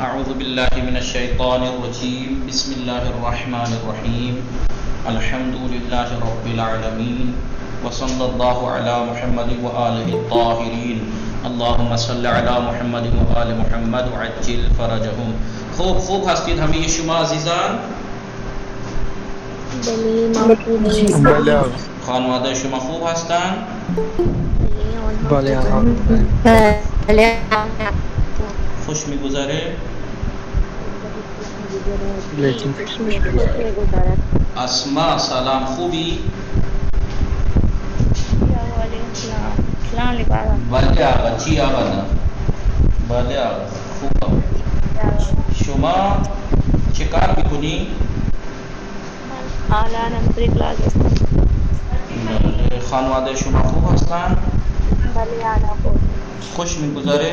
اعوذ باللہ من الشیطان الرجیم بسم اللہ الرحمن الرحیم الحمد للہ رب العالمین وصلی اللہ علی محمد وآلہ الطاہرین اللہم صلی علی محمد وآل محمد وعجل فرجہم. خوب هستید همه شما عزیزان؟ بله. خانواده شما خوب هستند؟ بله. خوش میگذره؟ اسما سلام، خوبی؟ بله آقا، چی آقا نه؟ بله آقا، خوبم. شما چه کار میکنی؟ بله. خانواده شما خوب هستند؟ خوش میگذره؟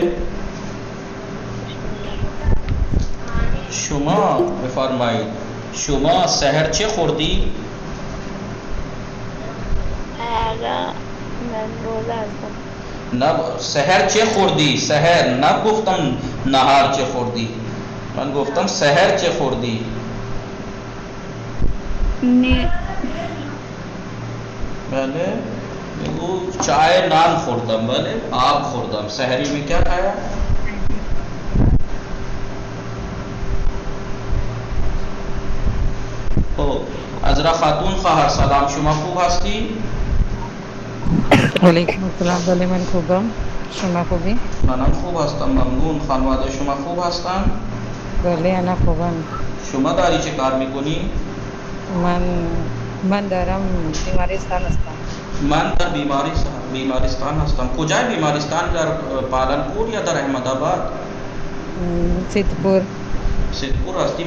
شما بفرمایید شما سحر چه خوردی؟ نه سحر چه خوردی؟ سحر نگفتم نهار چه خوردی، من گفتم سحر چه خوردی. بله بگو چای نان خوردم. بله آب خوردم. سحری میں کیا کھایا؟ عذرا خاتون خواهر سلام، شما خوب هستی؟ علیکم السلام. بله من خوبم. شما خوبی؟ منم خوب هستم، ممنون. خانواده شما خوب هستند؟ بله انا خوبم. شما داری چه کار میکنی؟ من دارم بیمارستان هستم. من در بیمارستان هستم. کجای بیمارستان؟ در پالنپور یا در احمد آباد؟ سیدپور. سیدپور هستی.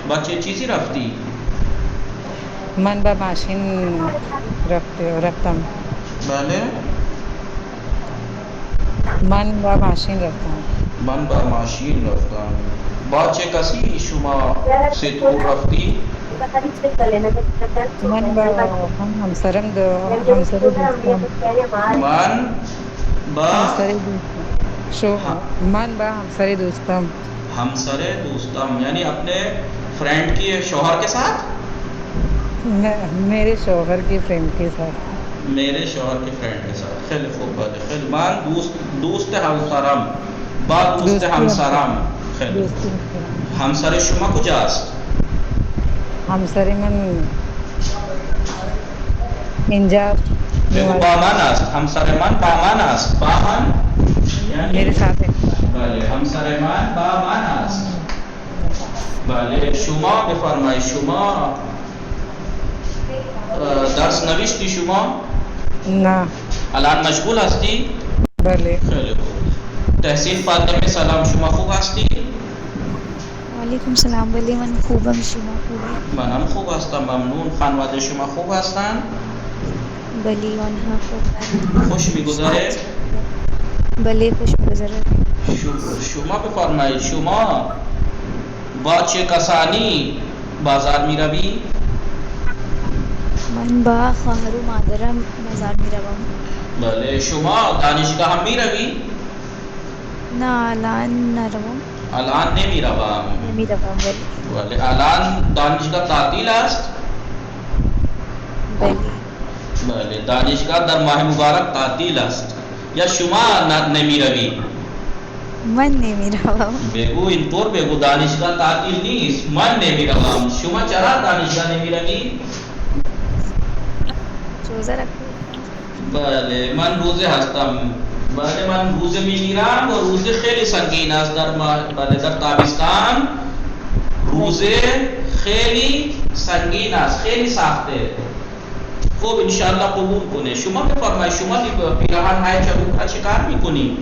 با چه چیزی رفتی؟ من با ماشین رفتم. بله من با ماشین رفتم. من با ماشین رفتم. با چه کسی شما سیدپور رفتی؟ من با همسرم دوستم. من با همسر دوستم. همسر دوستم یعنی اپنے فرینڈ کی شوہر کے ساتھ؟ میرے شوہر کی فرینڈ کے ساتھ. میرے شوہر کی فرینڈ کے ساتھ. خیلی خوب بات ہے. خیلی من دوست همسرم با دوست همسرم. خیلی همسر شما کجاست؟ همسر من اینجا بگو با من است. همسر من با من است. با من میرے ساتھ ہے. بله همسر من با من است. بله شما بفرمایید شما درس نوشتی شما؟ نه. الان مشغول هستی؟ بله. خیلی خوب. تحسین فاطمه سلام، شما خوب هستی؟ وعلیکم السلام. بله من خوبم، شما خوبی؟ منم خوب هستم، ممنون. خانواده شما خوب هستند؟ بله آنها خوب. خوش میگذره؟ بله خوش میگذره. شما بفرمایید شما با چه کسانی بازار می روی؟ من با خواهر و مادرم بازار می روم. بله شما دانشگاه هم می روی؟ نه الان نروم. الان نمی روم. نمی روم. بله الان دانشگاه تعطیل است؟ بله. بله دانشگاه در ماه مبارک تعطیل است یا شما نمی روی؟ من نمی روم. بگو اینطور بگو دانشگاه تعطیل نیست، من نمی روم. شما چرا دانشگاه نمی روی؟ روزه رکھتی. بله من روزه هستم. بله من روزه میگیرم و روزه خیلی سنگین است در تابستان. روزه خیلی سنگین است، خیلی سخته. خوب انشاءالله قبول کنه. شما بفرمایید شما پیراهن های چه کار میکنی؟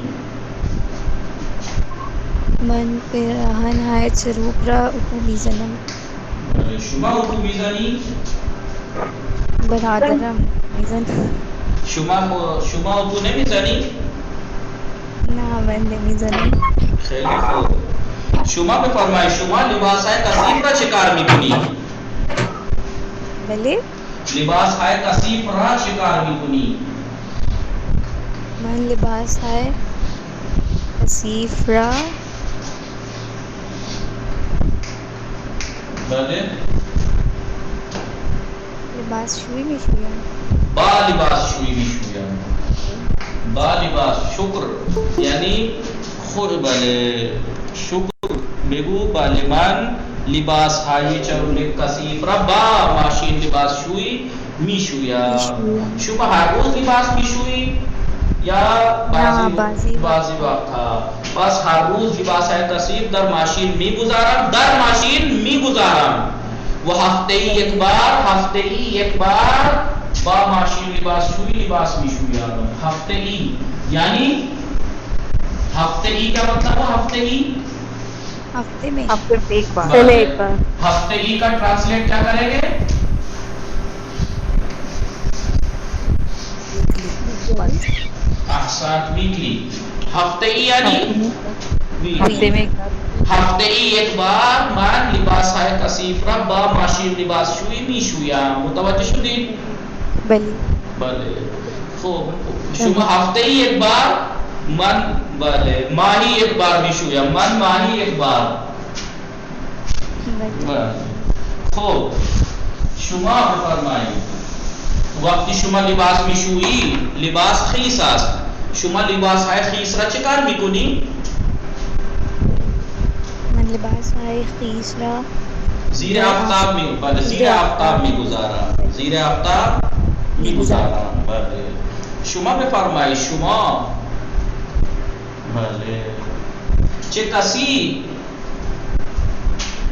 من پیراهن های چروک را اتو میزنم. بله شما اتو میزنی؟ برادرم میزنم. شما اتو نمیزنی؟ نه من نمیزنم. خیلی خوب. شما بفرمایید شما لباس های کثیف را چه کار میکنی؟ بله لباس های کثیف را چه کار میکنی؟ من لباس ہے کثیف را بله لباس شوی میشویم. با لباس شویی میشویم. با لباس شکر یعنی خود بله شکر بگو بله من لباس های چرونه کثیف را با ماشین لباس شویی میشویم. شما هر روز لباس میشویی یا بعضی وقت ها؟ بس هر روز لباس های کثیف در ماشین میگذارم. و ہفتے ایک بار با ماشین لباس شویی لباس میشویم. ہفتے ای یعنی ہفتے ای کا مطلب ہے ہفتے ای ہفتے میں ایک بار. ہفتے ای کا ٹرانسلیٹ کیا کریں گے؟ احسان ویکلی. ہفتے ای یعنی ہفتے میں ہفتے ای ایک بار من لباس های کثیف را با ماشین لباس شویی میشویم. متوجه شدید؟ بله. خب شما هفته ای یک بار من بله ماهی یک بار میشویم. من ماهی یک بار. بله. خب شما بفرمایید وقتی شما لباس میشویی لباس خیس است. شما لباس های خیس را چه کار میکنی؟ من لباس های خیس را زیر آفتاب میگذارم. بله. شما بفرمایید شما بله چه کسی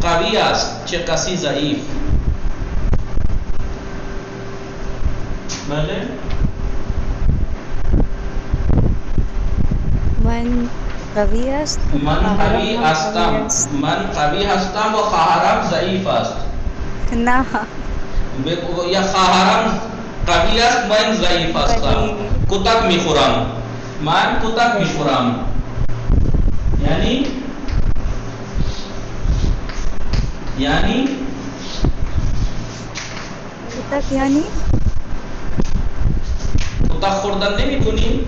قوی است چه کسی ضعیف؟ بله من قوی است. من قوی هستم و خواهرم ضعیف است. نه یا خواهرم قوی است من ضعیف هستم. کتک میخورم. من کتک میخورم. یعنی کتک یعنی کتک خوردن نمیکنی؟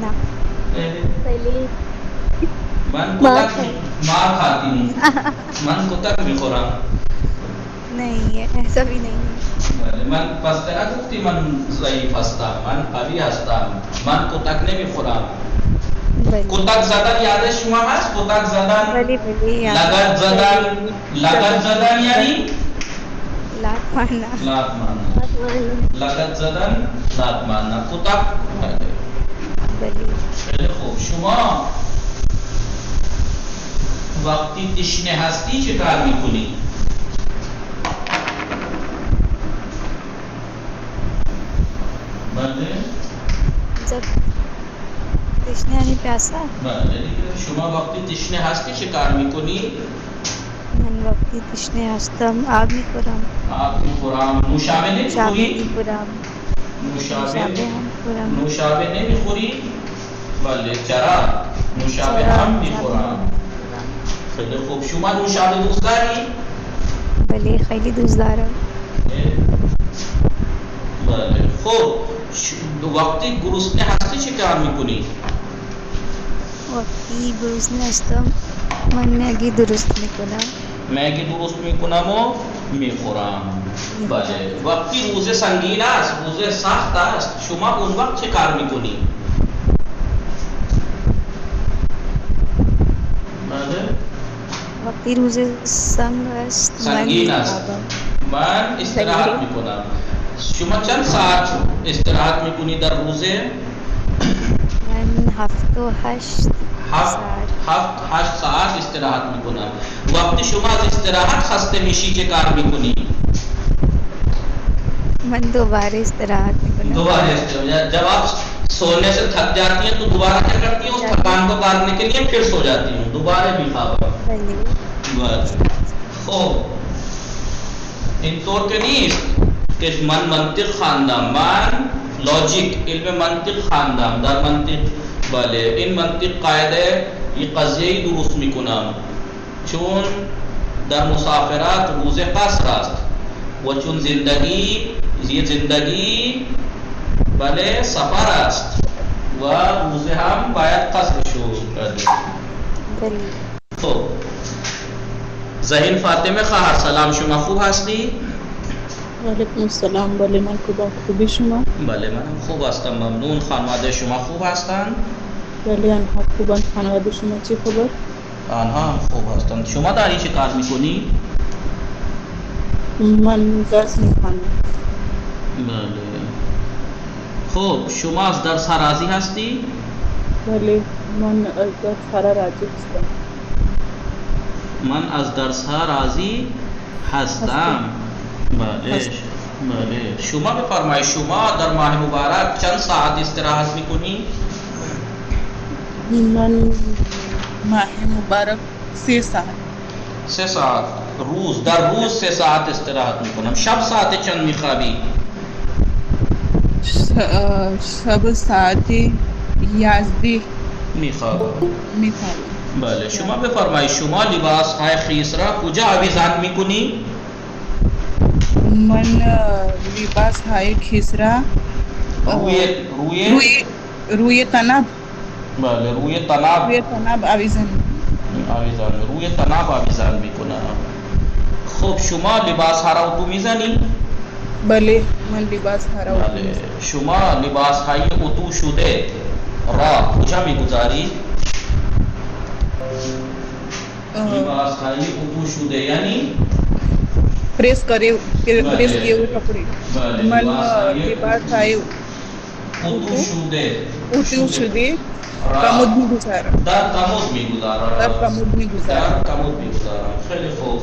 نه من کتک مار کھاتی ہوں. من کتک میخورم. نہیں ایسا بھی نہیں ہے. من پس نگفتی من ضعیف هستم. من قوی هستم. من کتک نمیخورم. کتک زدن یاد شما هست؟ کتک زدن لگد زدن یعنی لات مارنا. لگد زدن لات مارنا. کتک. خیلی خوب. شما وقتی تشنه هستی چه کار میکنی؟ بله جب تشنه یعنی پیاسا. بله شما وقتی تشنه هستی چه کار میکنی؟ من وقتی تشنه هستم آب میخورم. نوشابه نمیخوری؟ نوشابه نمیخوری؟ بله چرا؟ نوشابه هم میخورم. خیلی خوب. شما نوشابه دوست داری؟ بله خیلی دوست دارم. بله خوب. وقتی گرسنه هستی چه کار میکنی؟ وقتی گرسنه هستم من مگی درست میکنم و میخورم. بله. وقتی روزه سنگین است روزه سخت است شما اون وقت چه کار میکنی؟ بله. وقتی روزه سنگین است من استراحت میکنم. شما چند ساعت استراحت میکنی در روزه؟ من 7 ساعت استراحت میکنم. وقتی شما از استراحت خسته میشی چه کار میکنی؟ من دوباره استراحت میکنم. جب آپ سونے سے تھک جاتی ہیں تو دوبارہ کیا کرتی ہیں؟ اس تھکان کو کاٹنے کے لیے پھر سو جاتی ہوں. دوبارہ بھی خواب. خوب. ان طور کے نہیں کہ من منطق خواندم. من لاجیک علم منطق خواندم. در منطق بله این منطق قاعده ی قضیه درست میکنم چون در مسافرت روزه قصر است و چون زندگی بله سفر است و روزه هم باید قصر شد. خب زهین فاطمه خواهر سلام شما خوب هستی؟ وعلیکم السلام. بله من خوبی شما؟ بله منم خوب هستم ممنون. خانواده شما خوب هستند؟ بله آنها خوبند. خانواده شما چه خبر؟ آنها هم خوب هستند. شما داری چه کار میکنی؟ من درس میخوانم. بله. خب شما از درس ها راضی هستی؟ بله من از درس راضی هستم. من از درس ها راضی هستم. بله. بله. شما بفرمایید شما در ماه مبارک چند ساعت استراحت میکنی؟ من ماه مبارک 3 ساعت. 3 ساعت روز در روز 3 ساعت استراحت میکنم. شب ساعت چند میخوابی؟ شب ساعت 11 میخوابم. بله. شب. شما بفرمایید شما لباس های خیس را کجا آویزان میکنی؟ من لباس های خیسرا روی تناب. بله روی تناب آویزان. روی تناب آویزان میکنم. خب شما لباس ها را اتو میزنی؟ بله من لباس ها را بله. شما لباس های اتو شده را کجا میگذاری؟ لباس های اتو شده یعنی پریس کیے ہوئے کپڑے. من لباس های اتو شده کمد میں گزارا. در کمد میگذارم. خیلی خوب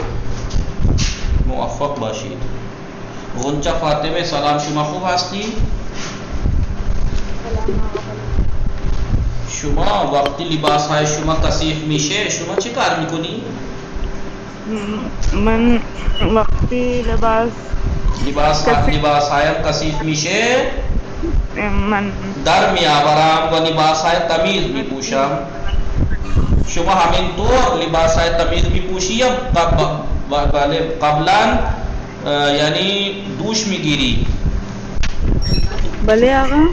موفق باشید. غنچه فاطمه سلام شما خوب هستی؟ شما وقتی لباس های شما کثیف میشه شما چه کار میکنی؟ من وقتی لباس های کثیف میشه من در میآورم و لباس های تمیز میپوشم. شما همینطور لباس های تمیز میپوشی یا قبلا یعنی دوش میگیری؟ بله آقا.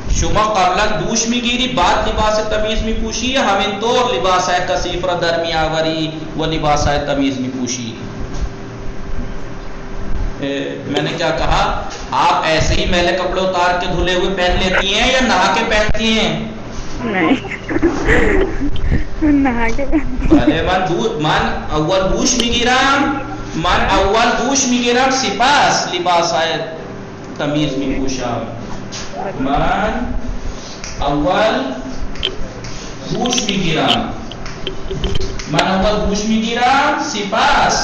شما قبلا دوش میگیری بعد لباس تمیز میپوشی یا همینطور لباس کثیف را در میآوری و لباس تمیز میپوشی؟ میں نے کیا کہا آپ ایسے ہی میلے کپڑے اتار کے دھلے ہوئے پہن لیتی ہیں یا نہا کے پہنتی ہیں؟ نہیں نہا کے من اول دوش میگیرم سپاس لباس تمیز میپوشم. من اول دوش میگیرم سپاس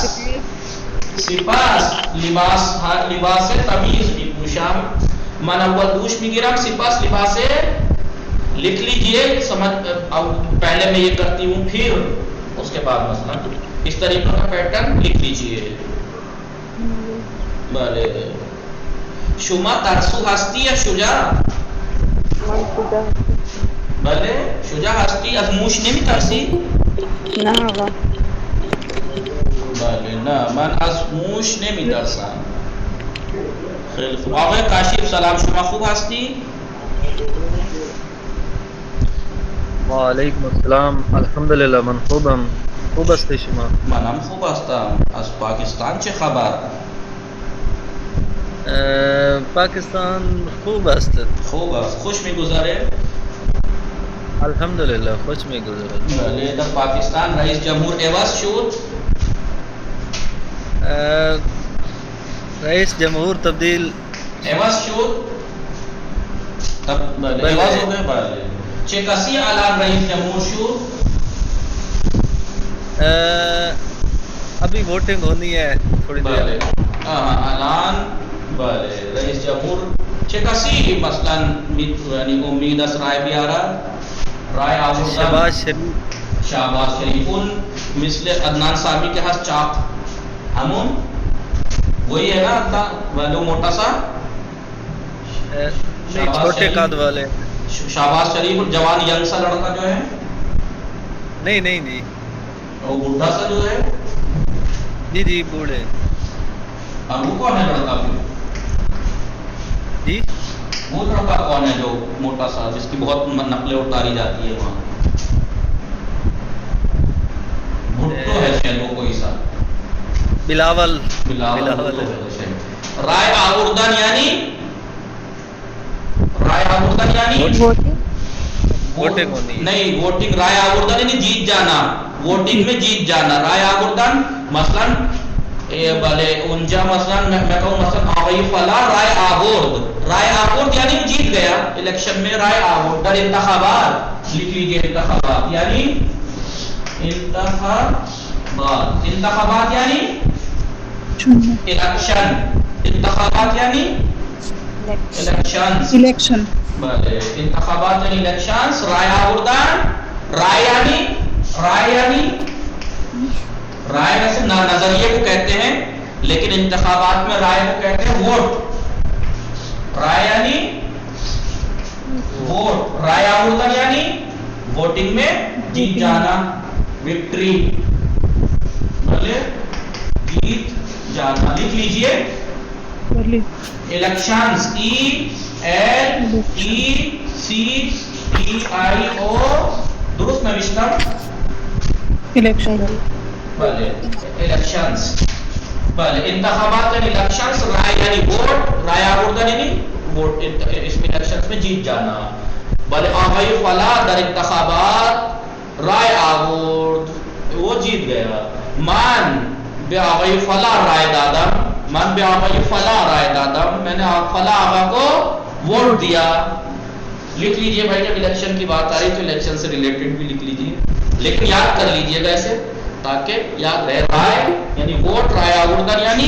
لباس تمیز میپوشم. من اول دوش میگیرم سپاس لباس. لکھ لیجئے پہلے میں یہ کرتی ہوں پھر اس کے بعد مثلا اس طریقے کا پیٹرن لکھ لیجئے. بله. شما ترسو هستی یا شجاع؟ من شجاع. بله شجاع هستی. از موش نمی ترسی؟ نه آقا. بله نه من از موش نمی ترسم. خیلی خوب. آقای کاشف سلام شما خوب هستی؟ وعلیکم السلام. الحمدلله من خوبم. خوب هستی شما؟ منم خوب هستم. از پاکستان چه خبر؟ پاکستان خوب است. خوب است. خوش میگذره؟ الحمدلله خوش میگذره. بله. در پاکستان رئیس جمهور عوض شد؟ رئیس جمهور تبدیل عوض شد؟ بله عوض ہو گئے. بله. چه کسی الان رئیس جمهور شد؟ ابھی ووٹنگ ہونی ہے تھوڑی دیر. بله. الان بله رئیس جمهور چه کسی مثلا یعنی امید است رای بیارد؟ رای آوردن شهباز شریف. اون مثل عدنان سامی کے ہاتھ چاق ہمون وہی ہے نا وہ موٹا سا نہیں چھوٹے قد والے. شہباز شریف جوان ینگ سا لڑکا جو ہے نہیں وہ بوڑھا سا جو ہے جی بوڑھے. اب وہ کون ہے لڑکا پھر؟ جی وہ لڑکا کون ہے جو موٹا سا جس کی بہت نقلیں اتاری جاتی ہے وہاں؟ بھٹو ہے شاید وہ کوئی سا. بلاول بلاول رائے آوردن یعنی ووٹنگ ہونی ہے. نہیں ووٹنگ رائے آوردن یعنی جیت جانا ووٹنگ میں جیت جانا رائے آوردن مثلاً بھلے انجا مثلاً میں کہوں مثلاً آوئی فلا رائے آورد یعنی جیت گیا الیکشن میں رائے آورد در انتخابات لکھ لیجئے انتخابات یعنی انتخابات یعنی الیکشن انتخابات یعنی الیکشن بھلے انتخابات یعنی الیکشنز رائے آوردن رائے یعنی ویسے نظریے کو کہتے ہیں لیکن انتخابات میں رائے کو کہتے ہیں ووٹ رائے یعنی ووٹ رائے آوردن یعنی ووٹنگ میں جیت جانا وکٹری بھلے جیت جانا لکھ لیجئے الیکشنز ELECTIO درست نوشتہ الیکشن بھلے الیکشنز بھلے انتخابات یعنی الیکشنز رائے یعنی ووٹ رائے آوردن یعنی ووٹ اس میں الیکشنز میں جیت جانا بھلے آوئی فلا در انتخابات رائے آورد وہ جیت گیا مان بے آوئی فلا رائے دادا میں نے فلا آغا کو ووٹ دیا لکھ لیجئے بھائی جب الیکشن کی بات آ رہی تو الیکشن سے ریلیٹڈ بھی لکھ لیجئے لیکن یاد کر لیجئے گا ایسے تاکہ یاد رہے رائے یعنی ووٹ رائے آوردن یعنی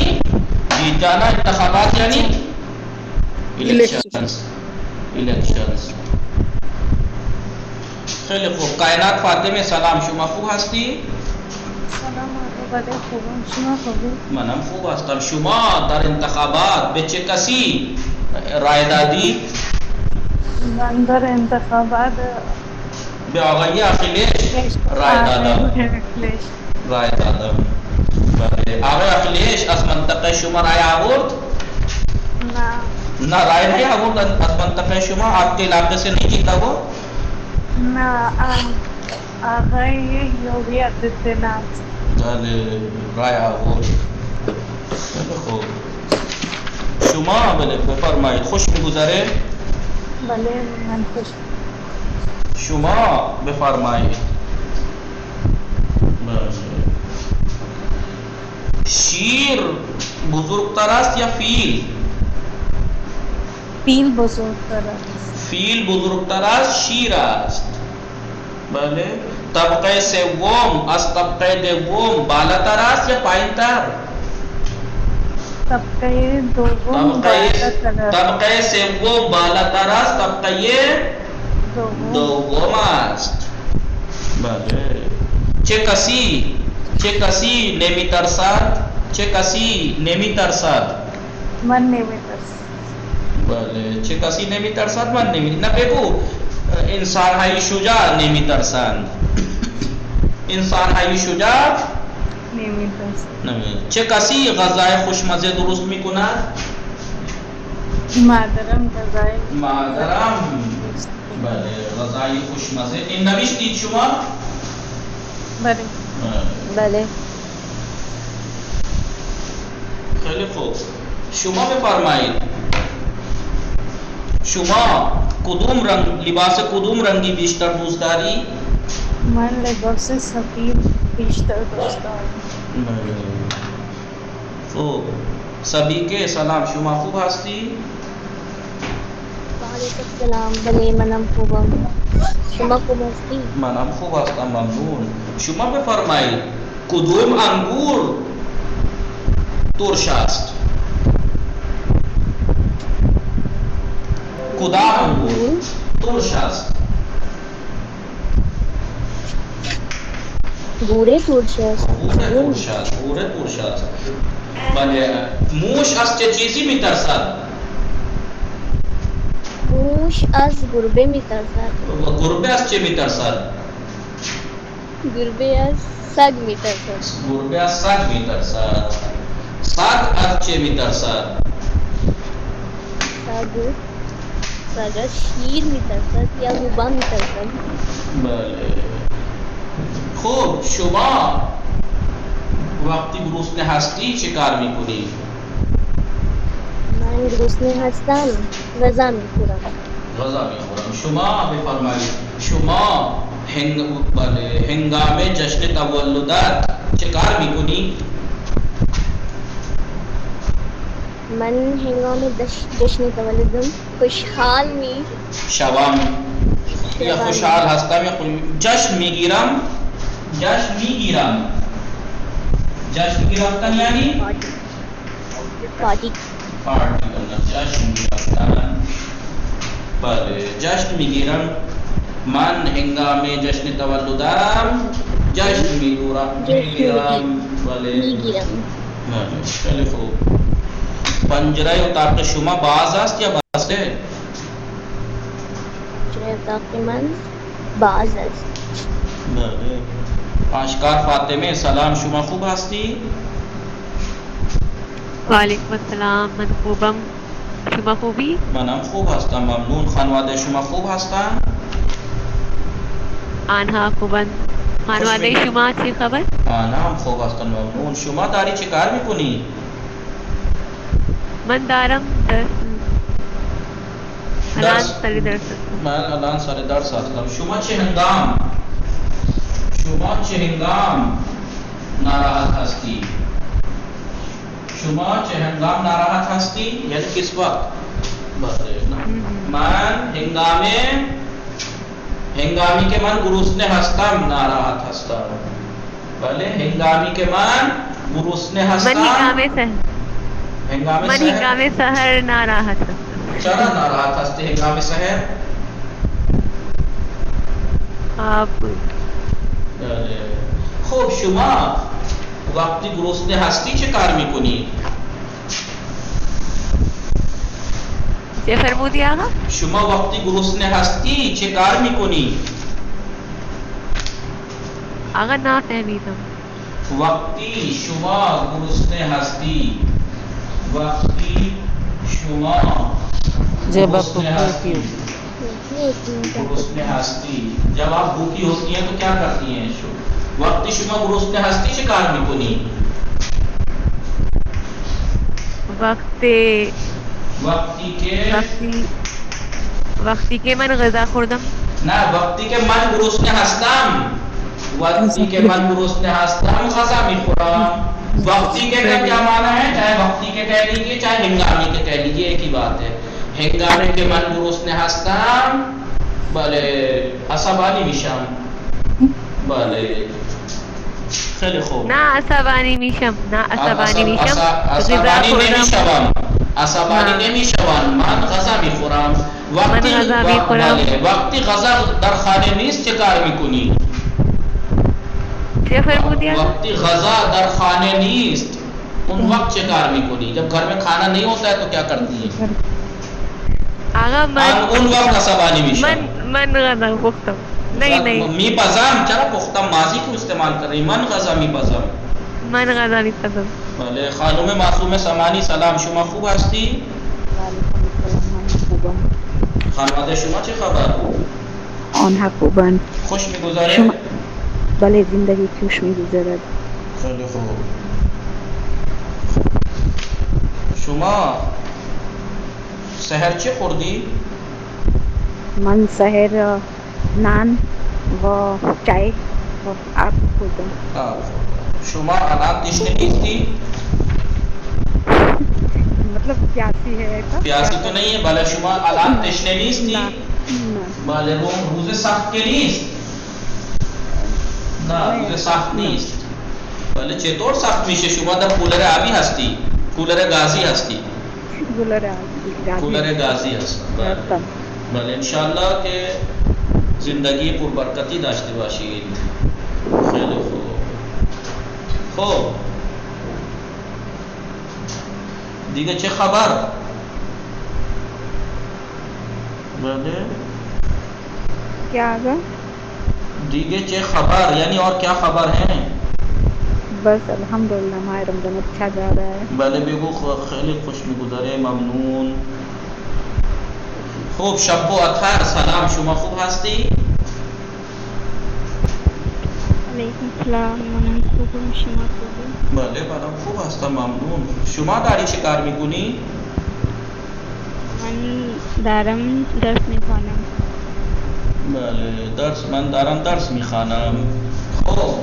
جیت جانا انتخابات یعنی الیکشنز خیلی خوب کائنات فاطمه سلام شما خوب هستی؟ سلام بله خوبم شما خوبی؟ منم خوب هستم شما در انتخابات به چه کسی رای دادی؟ من در انتخابات به آقای اخیلیش رای دادم آقای اخیلیش از منطقه شما رای آورد؟ نه رای نہیں آورد از منطقه شما آپ کے علاقے سے نہیں جیتا وہ؟ نه آقای یوگی آدتیانات رای آورد خوب شما بله بفرمایید خوش میگذره؟ بله من خوش شما بفرمایید شیر بزرگتر است یا فیل؟ فیل بزرگتر است. فیل بزرگتر است شیر است بله طبقه سوم از طبقه دوم بالاتر است یا پایینتر؟ طبقه دوم بالاتر طبقه سوم بالاتر است طبقه دوم است بله چه کسی نمیترسد من نمیترسم بله چه کسی نمیترسد من نه بگو انسان های شجاع نمیترسند انسان های شجاع نمیترسم چه کسی غذای خوشمزه درست میکند مادرم بله غذای خوشمزه این نوشتید شما بله خیلی خوب شما بفرمایید شما لباس کدوم رنگی بیشتر دوست داری؟ من لباس سفید بیشتر دوست دارم خوب سبھی کے سلام شما خوب هستی؟ وعلیکم السلام بله منم خوبم شما خوب هستی؟ منم خوب هستم ممنون شما بفرمایید کدوم انگور ترش است؟ کدام انگور ترش است؟ گوره ترش است. گوره ترش است بله موش از چه چیزی میترسد؟ موش از گربه میترسد. گربه از چه میترسد؟ گربه از سگ میترسد. گربه از سگ میترسد سگ از چه میترسد؟ سگ از شیر میترسد یا گوبان میترسد. بله خوب شما وقتی گرسنه هستی چه کار میکنی؟ من گرسنه هستم غذا میخورم. غذا میخورم. شما بفرمایید شما هنگام جشن تولدت چه کار میکنی؟ من هنگام جشن تولدم خوشحال شوم یا خوشحال هستم یا جشن میگیرم. جشن گرفتن یعنی پارتی کرنا. جشن گرفتن. بله جشن میگیرم. من هنگام جشن تولدم جشن میگیرم. بله خیلی خوب. پنجره اتاق شما باز است یا بسته؟ پنجره اتاق من باز است. بله. آشکار فاطمه سلام، شما خوب هستی؟ وعلیکم السلام، من خوبم. شما خوبی؟ منم خوب هستم ممنون. خانواده شما خوب هستن؟ آنها خوبن. خانواده شما چی خبر؟ آنها هم خوب هستن ممنون. شما داری چه کار میکنی؟ من دارم الان سر درس. من الان سر درس هستم. شما چه هنگام ناراحت هستی؟ یعنی کس وقت؟ من هنگامی که من گرسنه هستم ناراحت هستم. بله هنگامی که من گرسنه هستم. من هنگام سحر ناراحت هستم. چرا ناراحت هستی هنگام سحر؟ خب شما وقتی گرسنه هستی چه کار میکنی؟ چه فرمودی آقا؟ شما وقتی گرسنه هستی چه کار میکنی؟ آقا نفهمیدم. وقتی شما گرسنه هستی جب آپ گرسنه هستی جب آپ بھوکی ہوتی ہیں تو کیا کرتی ہیں؟ وقتی شما گرسنه هستی چه کار میکنی؟ وقتی که من غذا خوردم. نه وقتی که من گرسنه هستم غذا میخورم. وقتی کے کا کیا معنی ہے؟ چاہے وقتی کے کہہ لیجیے چاہے ہنگامی کے کہہ لیجیے ایک ہی بات ہے. هنگامی که من گرسنه هستم بله عصبانی میشم. بله خیلی خوب. نه عصبانی میشم. عصبانی نمیشوم. من غذا میخورم. وقتی غذا در خانه نیست چه کار میکنی؟ وقتی غذا در خانه نیست ان وقت چه کار میکنی؟ جب گھر میں کھانا نہیں ہوتا ہے تو کیا کرتی ہے؟ آقا ان وقت عصبانی میشم. من غذا پختم. نہیں میپزم. چرا پختم ماضی کو استعمال کر رہی؟ من غذا میپزم. من غذا میپزم. بله خانم معصومه سمانی سلام، شما خوب هستی؟ وعلیکم السلام، من خوبم. خانواده شما چه خبر؟ آنها خوبن. خوش میگذره؟ بله زندگی خوش میگذرد. خیلی خوب. شما سحر چه خوردی؟ من سحر نان و چای و آب خوردم. شما الان تشنه نیستی؟ مطلب پیاسی ہے. پیاسی تو نہیں ہے. بله شما الان تشنه نیستی؟ بله روز سخت که نیست. نه روز سخت نیست. بله چطور سخت میشه؟ شما در کولر آبی هستی؟ کولر گازی هستی؟ کولر گازی هست. بله انشاءالله که زندگی پربرکتی داشته باشید. خیلی خوب. خب دیگه چه خبر؟ بله کیا آگا؟ دیگه چه خبر یعنی اور کیا خبر ہے؟ بس الحمدللہ ماہ رمضان اچھا جا رہا ہے. بله بگو خیلی خوش میگذره ممنون. خوب شب و اطهر سلام، شما خوب هستی؟ علیکم السلام منم خوبم شما خوبی؟ بله منم خوب هستم ممنون. شما داری چه کار میکنی؟ من دارم درس میخوانم. بله من دارم درس میخوانم. خب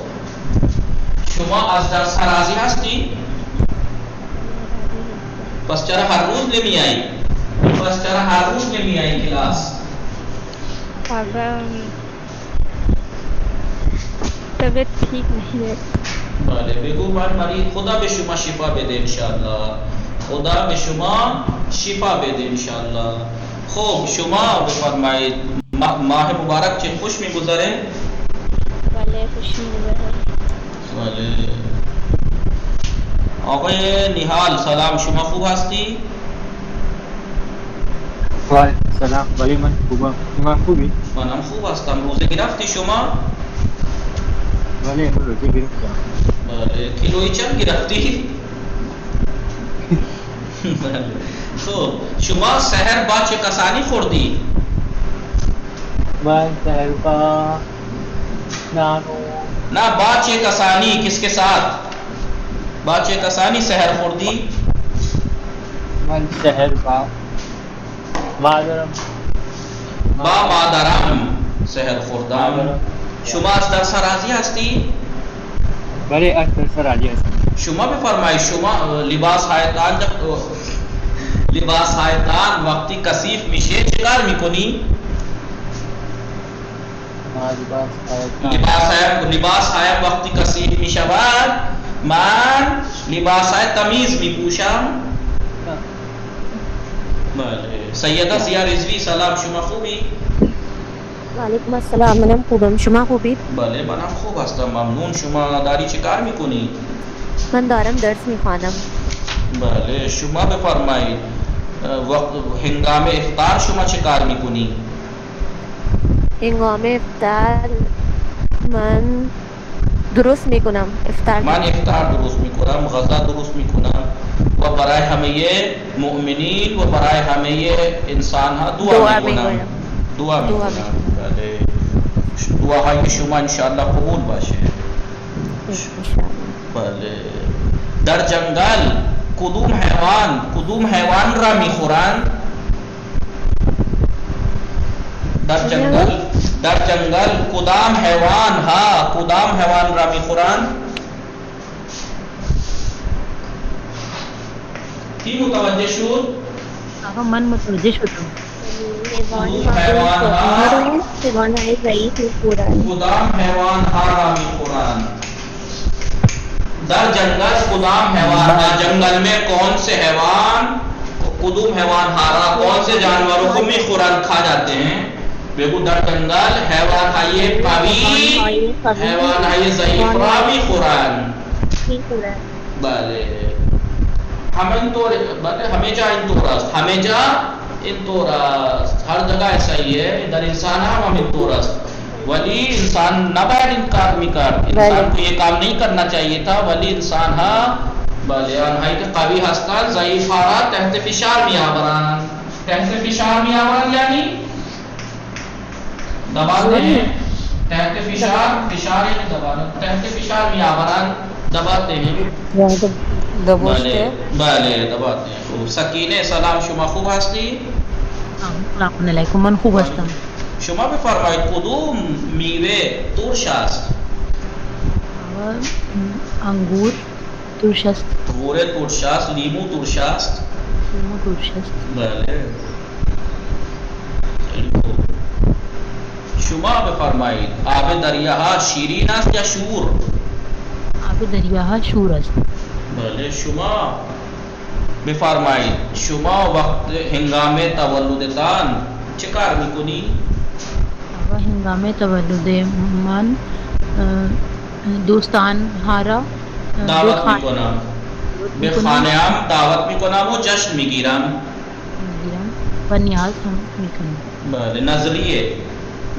شما از درس راضی هستی؟ پس چرا هر روز نمیایی کلاس؟ طبیعت ٹھیک نہیں ہے. بله بگو من مریض. خدا به شما شفا بده انشاءالله. خدا به شما شفا بده انشاءالله. خب شما بفرمایید ماه مبارک چه خوش میگذره؟ بله خوش میگذره. بله. آقای نهال سلام، شما خوب هستی؟ وعلیکم السلام. ولی من خوبم. شما خوبی؟ منم خوب هستم. روزه گرفتی شما؟ ولی من روزه گرفتم. بله. کیلویی چند گرفتی؟ بله. خب شما سحر با چه کسانی خوردی؟ من سحر با نانو. نه با چه کسانی، کس کے ساتھ؟ با چه کسانی سحر خوردی؟ من سحر با مادرم. با مادرم سحر خوردم. شما از درس راضی هستی؟ ولی اکثر راضی هستم. شما بفرمایید شما لباس هایتان وقتی کثیف میشه چه کار میکنی؟ لباس های وقتی کثیف میشود من لباس های تمیز میپوشم. بله. سیده زیا رضوی سلام، شما خوبی؟ وعلیکم السلام منم خوبم شما خوبید؟ بله منم خوب هستم ممنون. شما داری چه کار میکنی؟ من دارم درس میخوانم. بله شما بفرمایید وقت هنگام افطار شما چه کار میکنی؟ هنگام افطار من درست میکنم. من افطار درست میکنم، غذا درست میکنم و برای همه مؤمنین و برای همه انسان ها دعا میکنم. بله. دعاهای شما انشاءالله قبول باشه. بله. در جنگل کدوم حیوان را میخورند؟ در جنگل کدام حیوان را میخورند؟ کی متوجه شد؟ آقا من متوجه شدم. کدام حیوان ها را میخورند؟ در جنگل کدام حیوان ها، جنگل میں کون سے حیوان کدوم حیوان ہارا کون سے جانوروں کو میخورند کھا جاتے ہیں؟ بگو در جنگل حیوان های قوی حیوان های ضعیف را میخورند. بله ہمیں جا اینطور است. ہر جگہ ایسا ہی ہے. در انسان ہم اینطور است. ولی انسان نباید این کار میکرد. انسان کو یہ کام نہیں کرنا چاہیے تھا. ولی انسان ها بله آنهایی که قوی هستند ضعیف ها را تحت فشار میآورند. تحت فشار میآورند یعنی دباتے ہیں. تحت فشار یعنی دبانا. تحت فشار میآورند دباتے ہیں. بله دباتے ہیں. خوب. سکینه سلام، شما خوب هستی؟ سلام علیکم من خوب هستم. شما بفرمایید کدوم میوه ترش است؟ انگور ترش است. انگور ترش است. لیمو ترش است. لیمو ترش است. بله. شما بفرمایید آب دریاها شیرین است یا شور؟ آب دریاها شور است. بله. شما بفرمایید شما وقت هنگام تولدتان چه کار میکنی؟ هنگام تولد من دوستان هارا دعوت میکنم. به خانه‌ام دعوت میکنم و جشن میگیرم و نیاز هم میکنم. بله نظریه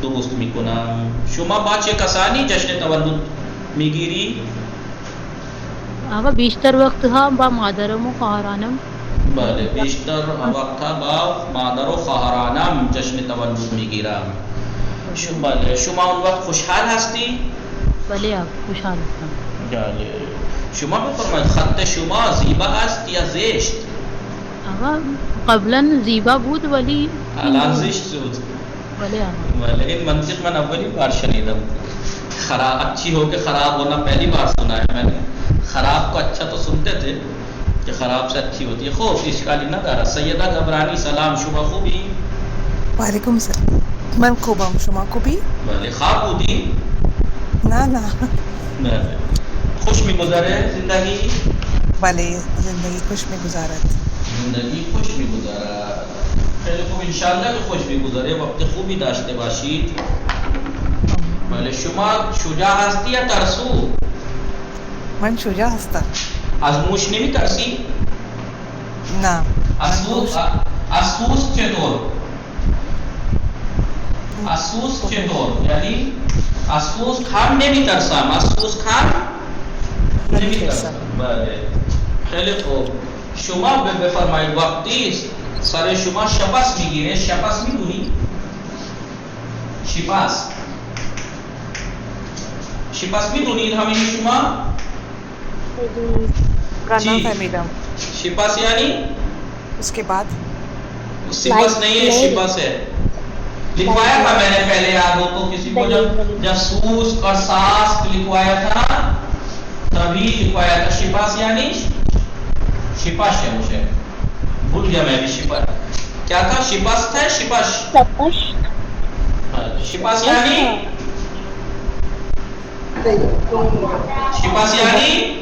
درست میکنم. شما با چه کسانی جشن تولد میگیری؟ آقا بیشتر وقت ها با مادرم و خواهرانم. بله بیشتر وقت ها با مادر و خواهرانم جشن تولد میگیرم. بله شما اون وقت خوشحال هستی؟ بله خوشحال هستم. بله. شما بفرمایید خط شما زیبا است یا زشت؟ آقا قبلا زیبا بود ولی الان زشت شد. بله آقا. بله این منطق من اولی بار شنیدم. خراب اچھی ہو کے خراب ہونا پہلی بار سنا ہے میں نے. خراب کو اچھا تو سنتے تھے کہ خراب سے اچھی ہوتی ہے. خوب اشکالی نداره. سیدہ گبرانی سلام، شما خوبی؟ وعلیکم السلام. من خوبم، شما خوبی؟ بله. خواب بودی؟ نه. بله. خوش میگذره زندگی؟ بله زندگی خوش میگذارد. زندگی خوش میگذرد. خیلی خوب، انشالله که خوش میگذره. وقت خوبی داشته باشید. بله. شما شجاع هستی یا ترسو؟ من شجاع هستم. از موش نمی ترسی؟ نه. از سوس چطور؟ از سوس چطور؟ یعنی از سوس هم نمی ترسم، از سوس هم نمی ترسم. بله. خیلی خوب. شما بفرمایید وقتی سر شما شپس میگیره، شپس میدونی؟ شپس میدونید همین شما؟ گانا فهمیدم. شپس یعنی؟ اس کے بعد شپس نہیں ہے، شپس ہے. لکھوایا تھا میں نے پہلے، یاد ہو تو کسی کو جب سوس اور ساس لکھوایا تھا تبھی لکھوایا تھا. شپس یعنی شپش ہے. مجھے بھول گیا میں بھی. شپس کیا تھا؟ شپس تھا. شپس یعنی شپس یعنی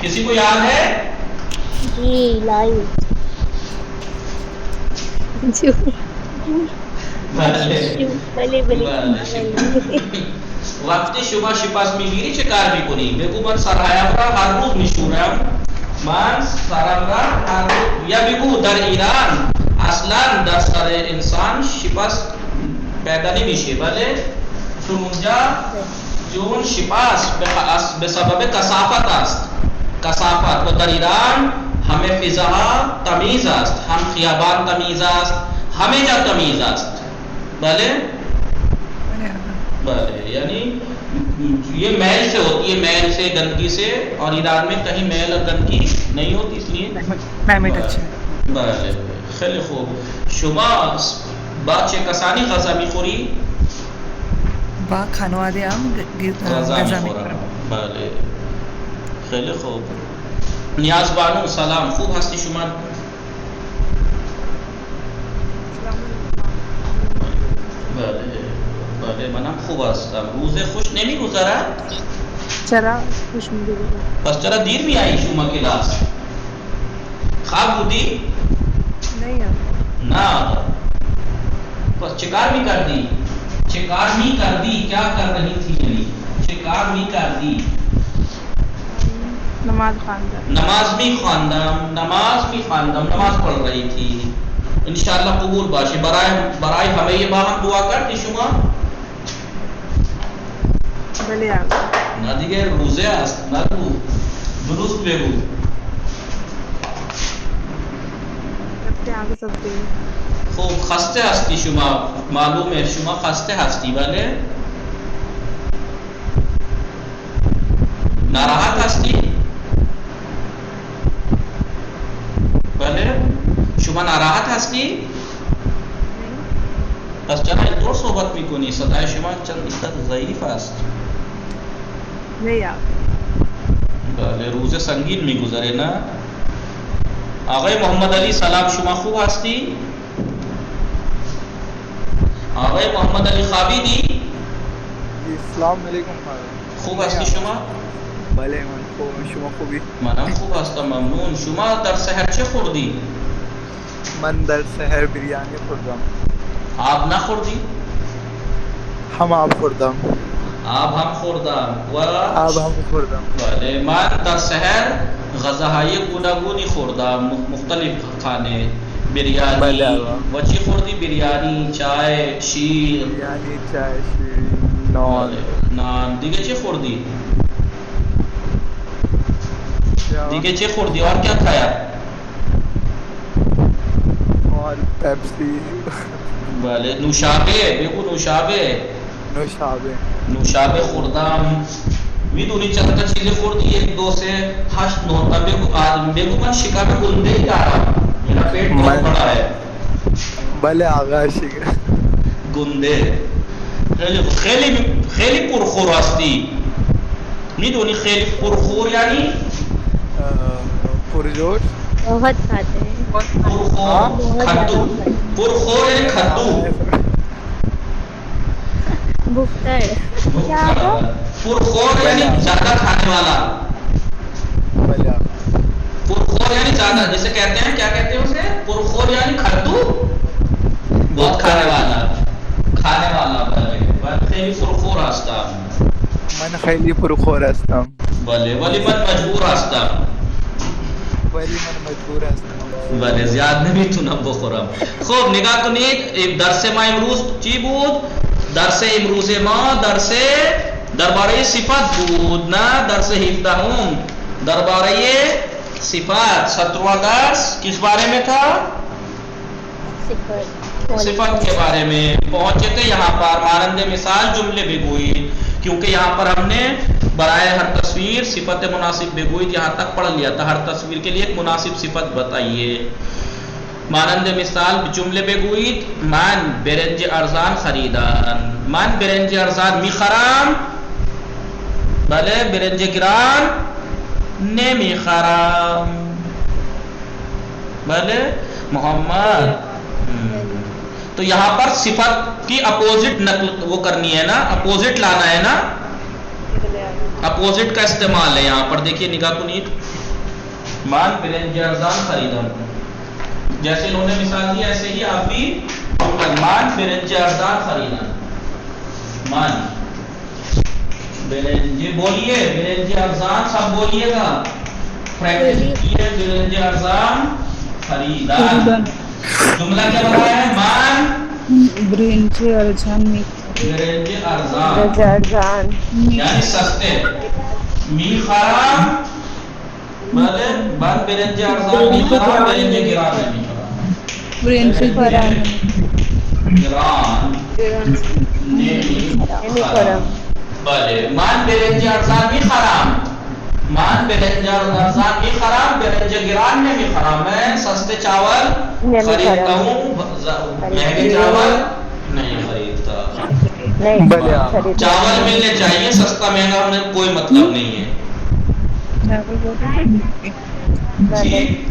کسی کو یاد ہے؟ جی لائن. وقتی شما شپس میگیری چه کار میکنی؟ بگو من سرایم را هر روز میشورم. من سرم را هر روز. یا بگو در ایران اصلا در سر انسان شپس پیدا نمیشه. بله. چون اونجا چون شپس به سبب کثافت است. کثافت. و در ایران همه فضاها تمیز است، هم خیابان تمیز است، همه جا تمیز است. بله. بله. یعنی یہ میل سے ہوتی ہے، میل سے، گندگی سے. اور ایران میں کہیں میل اور گندگی نہیں ہوتی، اس لیے کلائمیٹ اچھا. بله. خیلی خوب. شما با چه کسانی غذا میخوری؟ با خانواده هم غذا میخورم. بله. خیلی خوب. نیاز بانو سلام، خوب هستی شما؟ بله منم خوب هستم. روز خوش نمیگذرد؟ چرا خوش میگذرد؟ پس چرا دیر می آئی شما کلاس؟ خواب بودی؟ نه. پس چکار می کردی؟ کیا کر رہی تھی؟ یعنی چکار می کردی؟ نماز خواندم. نماز پڑھ رہی تھی. انشاءاللہ قبول باشه. برای همه ما هم دعا کردی شما؟ بله آقا. نه دیگه روزه است، نگو، درست بگو. خوب. خسته هستی شما، معلومه شما خسته هستی. بله. ناراحت هستی؟ بله. شما ناراحت هستی؟ پس چرا اینطور صحبت میکنی؟ صدای شما چند ضعیف است. نه. بله. روز سنگین میگذره نه؟ آقای محمد علی سلام، شما خوب هستی؟ آقای محمد علی خوابیدی؟ السلام علیکم. خوب هستی شما؟ بله من خوبم. شما خوبی؟ منم خوب هستم، ممنون. شما در سحر چه خوردی؟ من در سحر بریانی خوردم. آب نخوردی؟ هم آب خوردم. آب هم خوردم. بله. من در سحر غذاهای گوناگونی خوردم، مختلف خانه. بریانی. و چی خوردی؟ بریانی، چای، شیر. بریانی، چای، شیر، نان. دیگه چی خوردی؟ اور کیا کھایا؟ اور پیپسی. بله. نوشابه. بگو نوشابه. نوشابه خوردم. میدونی چند تا چیزیں خوردی 1 2 سے 8 9 تا بگو من شکا میں گندے ہی آ رہا میرا پیٹ بہت بڑا ہے بله آقا شکر گنده خیلی پرخور هستی میدونی خیلی پرخور یعنی پرجوش بہت کھاتے ہیں پرخور کھدو پرخور یعنی کھدو بختر پرخور یعنی زیادہ کھانے والا بله آقا پرخور یعنی زیادہ جیسے کہتے ہیں کیا کہتے ہیں اسے پرخور یعنی کھدو بہت کھانے والا بله خیلی پرخور هستم من خیلی پرخور هستم بله ولی من مجبور هستم ولی من مجبور هستم بله زیاد نمیتونم بخورم خب نگاه کنید درس ما امروز چی بود درس امروز ما درس درباره صفت بود نه درس 17 درباره صفات 17واں درس کس بارے میں تھا صفت کے بارے میں پہنچے تھے یہاں پر مانند مثال جملے بگوئی کیونکہ یہاں پر ہم نے برائے ہر تصویر صفت مناسب بگوئی یہاں تک پڑھ لیا تھا ہر تصویر کے لیے ایک مناسب صفت بتائیے مانند مثال جمله بگویید من برنج ارزان خریدم من برنج ارزان میخرم بله برنج گران نمیخرم بله محمد تو یہاں پر صفت کی اپوزٹ نقل وہ کرنی ہے نا اپوزٹ لانا ہے نا اپوزٹ کا استعمال ہے یہاں پر دیکھیے نگاہ کنید من برنج ارزان خریدم جیسے انہوں نے مثال دی ایسے ہی آپ بھی من برنج ارزان خریدم من برنج بولیے برنج ارزان سب بولیے گا پریکٹس کیے برنج ارزان خریدن جملہ کیا بنایا ہے من برنج ارزان می برنج ارزان یعنی سستے می خرام بلے من برنج ارزان می خرام برنج گران می خرام برنج گران نمی خرام بلے من برنج ارزان می خرام مان برنج ارزان می خرام برنج گران نمی خرام میں سستے چاول خریدتا ہوں مہنگے چاول نہیں خریدتا چاول ملنے چاہیے سستا مہنگا ہونے کوئی مطلب نہیں ہے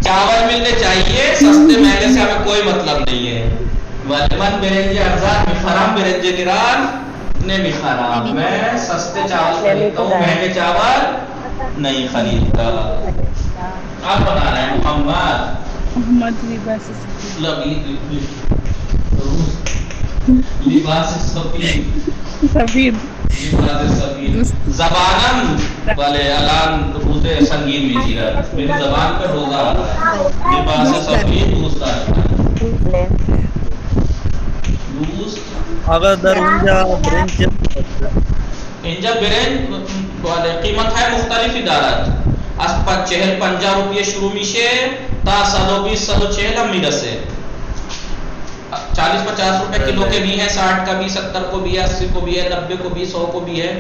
چاول ملنے چاہیے سستے مہنگے سے ہمیں کوئی مطلب نہیں ہے من برنج ارزان می خرام برنج گران نمی خرام میں سستے چاول خریدتا ہوں مہنگے چاول نہیں خریدتا آپ بتا رہے ہیں محمد لباس سفید زبانم والے الان روزے سنگین میجیرت میری زبان پر روزہ آ رہا ہے لباس سفید دوسرا اگر در اونجا برنج اینجا برنج والے قیمت ہے مختلف ادارات از 40-50 روپیه شروع میشه تا 120-140 هم میرسه 40-50 روپے کلو کے بھی ہیں 60 کا بھی 70 کو بھی ہے 80 کو بھی ہے 90 کو بھی 100 کو بھی ہے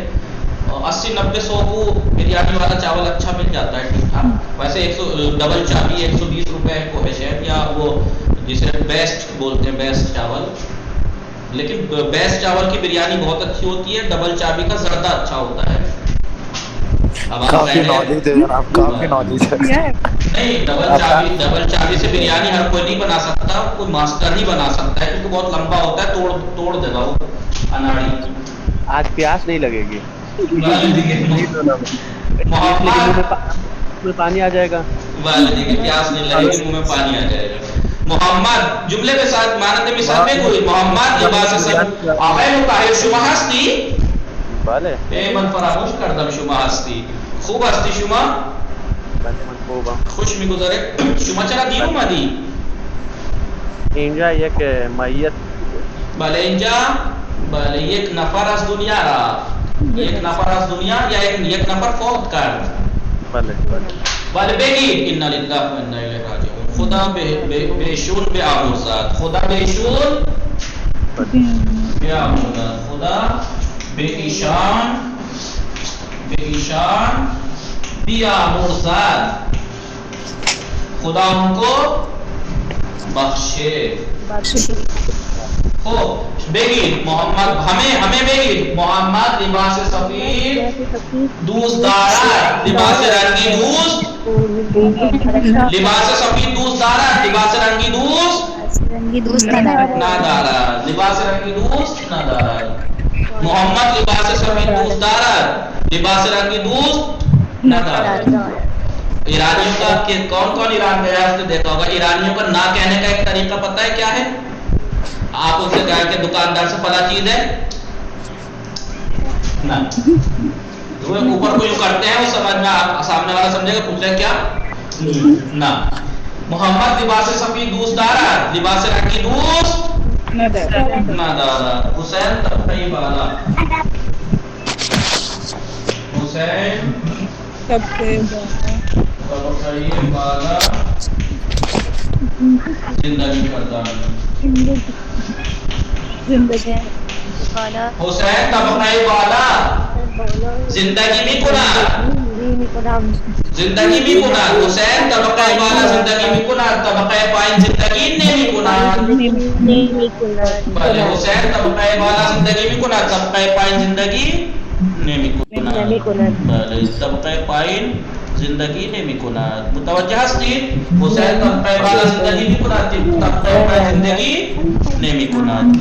80-90-100 کو بریانی والا چاول اچھا مل جاتا ہے ٹھیک ٹھاک ویسے 100 ڈبل چابی 120 روپے کو ہے شاید یا وہ جسے بیسٹ بولتے ہیں بیسٹ چاول لیکن بیسٹ چاول کی بریانی بہت اچھی ہوتی ہے ڈبل چابی کا زردہ اچھا ہوتا ہے کافی نالج ہے جناب کافی نالج ہے نہیں ڈبل چابی سے بریانی ہر کوئی نہیں بنا سکتا کوئی ماسٹر ہی بنا سکتا ہے کیونکہ بہت لمبا ہوتا ہے توڑ دے گا وہ اناڑی آج پیاس نہیں لگے گی میں پانی آ جائے گا پیاس نہیں لگے گی منہ میں پانی آ جائے گا محمد جمله به ساعت مانند مثال بگویید محمد لباس آقای مطهر شما هستی؟ بله من فراموش کردم شما هستی خوب هستی شما؟ بله من خوبم خوش میگذره شما چرا دیر اومدی؟ اینجا یک میت بله اینجا بله یک نفر از دنیا رفت یک نفر از دنیا یا یک نفر فوت کرد بله بله بگید انا لله و انا الیه راجعون خدا بهشون بیامرزد خدا بهشون بیامرزد خدا به ایشان ایشان بیامرزد، خدا ان کو بخشے. خب بگید محمد ہمیں بگید محمد لباس سفید دوست دارد، لباس رنگی دوست، لباس سفید دوست دارد، لباس رنگی دوست ندارد، لباس رنگی دوست ندارد. محمد لباس سفید دوست دارد، لباس رنگی دوست ندارد. ایرانیوں کا کہ کون ایران گیا اس نے دیکھا ہوگا، ایرانیوں کا نہ کہنے کا ایک طریقہ پتہ ہے کیا ہے؟ آپ ان سے کہیں کہ دکاندار سے فلاں چیز ہے نہ، اوپر کو جو کرتے ہیں وہ سمجھ میں سامنے والا سمجھے گا، پوچھے کیا نہ. محمد لباس سفید دوست دارد، لباس رنگی دوست ندارد. حسین طبقہ بالا، حسین طبقہ بالا زندگی کردن، حسین طبقہ بالا زندگی می کند، زندگی می کند. حسین طبقہ بالا زندگی می کند، طبقہ پایین زندگی نمی کند. بله حسین طبقه بالا زندگی می کند، طبقه پایین زندگی نمی کند. بله طبقه پایین زندگی نمی کند. متوجه هستید؟ حسین طبقه بالا زندگی می کند، طبقه پایین زندگی نمی کند.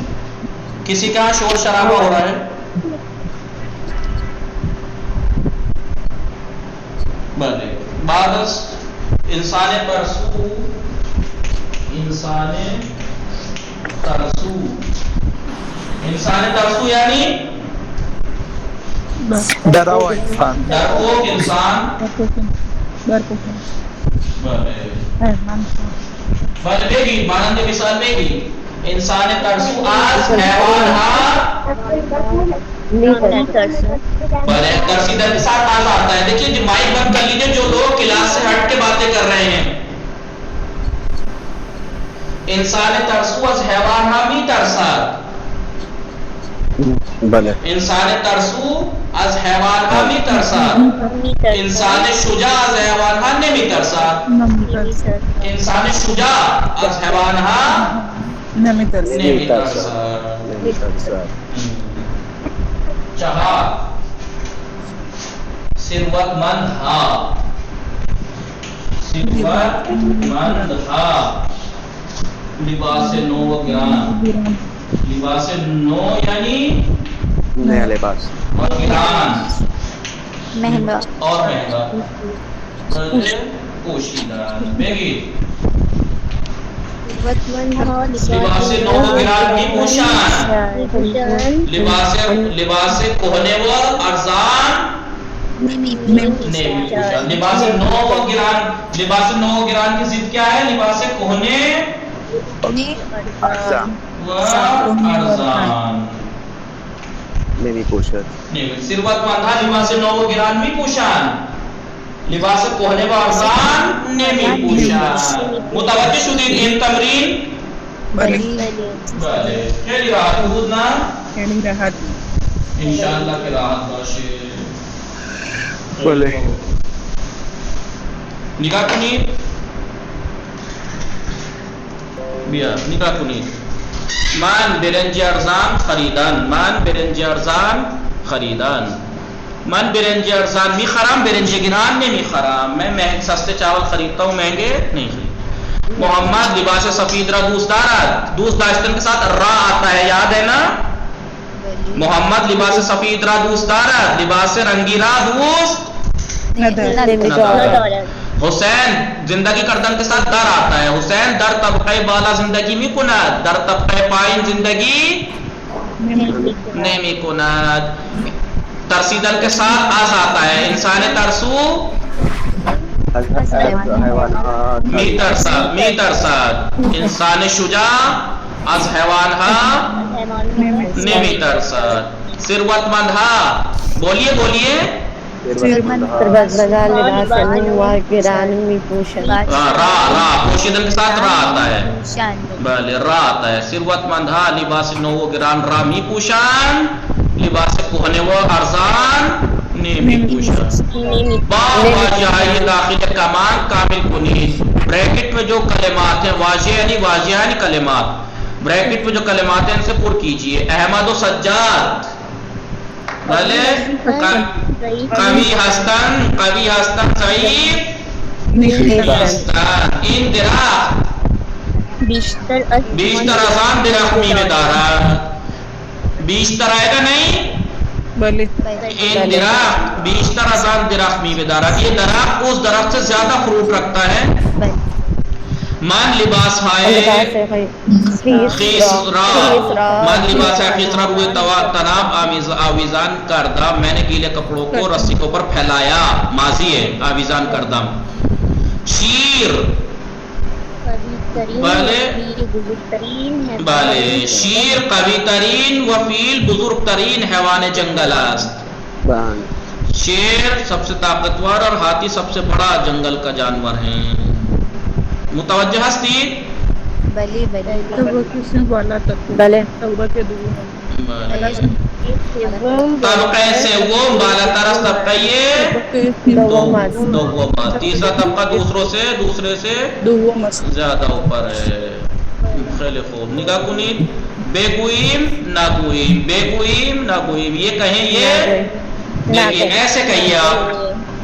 کسی کا شور شرابہ ہو رہا ہے؟ بله بعد از انسان ترسو، انسان ترسو، انسان ترسو یعنی ڈرا ہوا انسان، ڈرپوک انسان. بله بگید مانند مثال بگید. انسان ترسو از حیوان ها، بله ترسیدہ کے ساتھ آز آتا ہے. دیکھیے جو مائک بند کر لیجیے، جو لوگ کلاس سے ہٹ کے باتیں کر رہے ہیں. انسان ترسو از حیوان ها می ترسد، بله انسان ترسو از حیوان ها می ترسد. انسان شجاع از حیوان ها نمی ترسد، انسان شجاع از حیوان ها نمی ترسد. چہار ثروت مند ها، ثروت مند ها لباس نو و گران، لباس نو یعنی نیا لباس اور گران مہنگا اور مہنگا پوشیدہ. بگید لباس نو و گران می پوشند، لباس کهنه و ارزان نمی پوشند. لباس نو و گران، لباس نو و گران کی ضد کیا ہے؟ لباس کهنه و ارزان نمی پوشد. ثروت مند لباس نو و گران می پوشند، لباس کهنه و ارزان نمی پوشند. متوجه شدید این تمرین؟ بله خیلی راحت بود نه؟ خیلی راحت انشاءاللہ که راحت باشه. بله نگاه کنید، بیا نگاه کنید. من برنج ارزان خریدن، من برنج ارزان خریدن. من برنج ارزان میخرم، برنج گران نمیخرم. میں سستے چاول خریدتا ہوں، مہنگے نہیں خریدتا. محمد لباس سفید را دوست دارد، دوست داشتن کے ساتھ را آتا ہے، یاد ہے نا؟ محمد لباس سفید را دوست دارد، لباس رنگی را دوست ندارد. حسین زندگی کردن کے ساتھ در آتا ہے. حسین در طبقہ بالا زندگی می کند، در طبقہ پایین زندگی نمی کند. ترسیدن کے ساتھ آز آتا ہے. انسان ترسو می ترسد، انسان شجاع از حیوان ها نمی ترسد. ثروت مند ها، بولیے بولیے. را پوشیدن کے ساتھ را آتا ہے، بله را آتا ہے. ثروت مند ها لباس نو و گران را می پوشند، لباس کهنه و ارزان نیمی پوشا با واجہ یہ داخل کمان کامل کنید بریکٹ میں جو کلمات ہیں واجہ یعنی واجہانی کلمات بریکٹ میں جو کلمات ہیں ان سے پر کیجئے احمد و سجاد بھلے قوی ہستن ضعیف ہستن ان درخت بیشتر ازان درخت میں دارا بیشتر آئے گا نہیں بلے ان درخت بیشتر ازان درخت میں دارا یہ درخت اس درخت سے زیادہ فروٹ رکھتا ہے من لباس ہے خیسرا من لباس ہے خیسرا روئے تناب آویزان کردہ میں نے گیلے کپڑوں کو رسی کے اوپر پھیلایا ماضی ہے آویزان کردہ شیر بلے شیر قوی ترین و فیل بزرگ ترین حیوان جنگل است شیر سب سے طاقتور اور ہاتھی سب سے بڑا جنگل کا جانور ہیں متوجہ ہستی بلی تو کس نے بولا تک بلے توبہ کے دعا طبقہ سوم بالا ترس طبقہ یہ دوم تیسرا طبقہ دوسرے سے زیادہ اوپر ہے خیلی خوب نگاہ کنید بے گوئیم نہ گوئیم یہ کہیں یہ ایسے کہیے آپ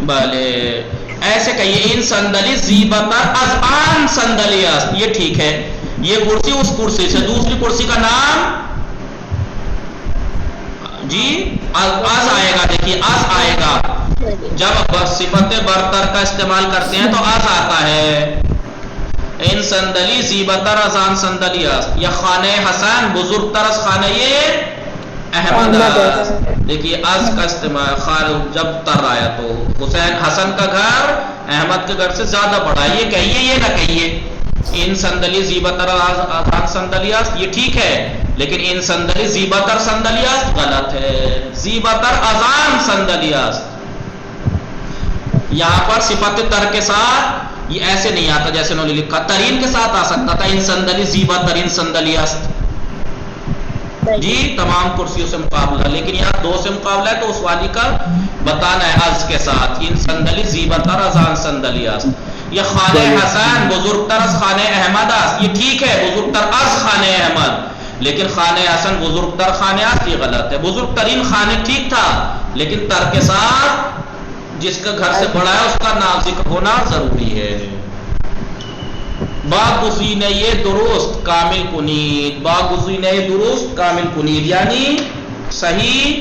بھلے ایسے کہیے ان سندلی زیبتر از آن سندلی است یہ ٹھیک ہے یہ کرسی اس کرسی سے دوسری کرسی کا نام جی از آئے گا دیکھیے از آئے گا جب صفت برتر کا استعمال کرتے ہیں تو از آتا ہے ان سندلی زیبتر از آن سندلی است یا خانہ حسن بزرگ تر از خانہ احمد است دیکھیے از کا استعمال جب تر آیا تو حسین حسن کا گھر احمد کے گھر سے زیادہ بڑا ہے یہ کہیے یہ نہ کہیے ان سندلی زیبتر آزان سندلی است یہ ٹھیک ہے لیکن ان سندلی زیبتر سندلی است غلط ہے زیبتر آزان سندلی است یہاں پر صفت تر کے ساتھ یہ ایسے نہیں آتا جیسے انہوں نے لکھا ترین کے ساتھ آ سکتا تھا ان سندلی زیبتر ان سندلی است جی تمام کرسیوں سے مقابلہ لیکن یہاں دو سے مقابلہ ہے تو اس والی کا بتانا ہے از کے ساتھ ان سندلی زیبتر آزان سندلی است یہ خانہ حسن بزرگ تر از خانہ احمد است یہ ٹھیک ہے بزرگ تر از خانہ احمد لیکن خانہ حسن بزرگ تر خانہ است یہ غلط ہے بزرگ ترین خانہ ٹھیک تھا لیکن تر کے ساتھ جس کا گھر سے بڑا ہے اس کا نام ذکر ہونا ضروری ہے باگزین یہ درست کامل کنید باگزین درست کامل کنید یعنی صحیح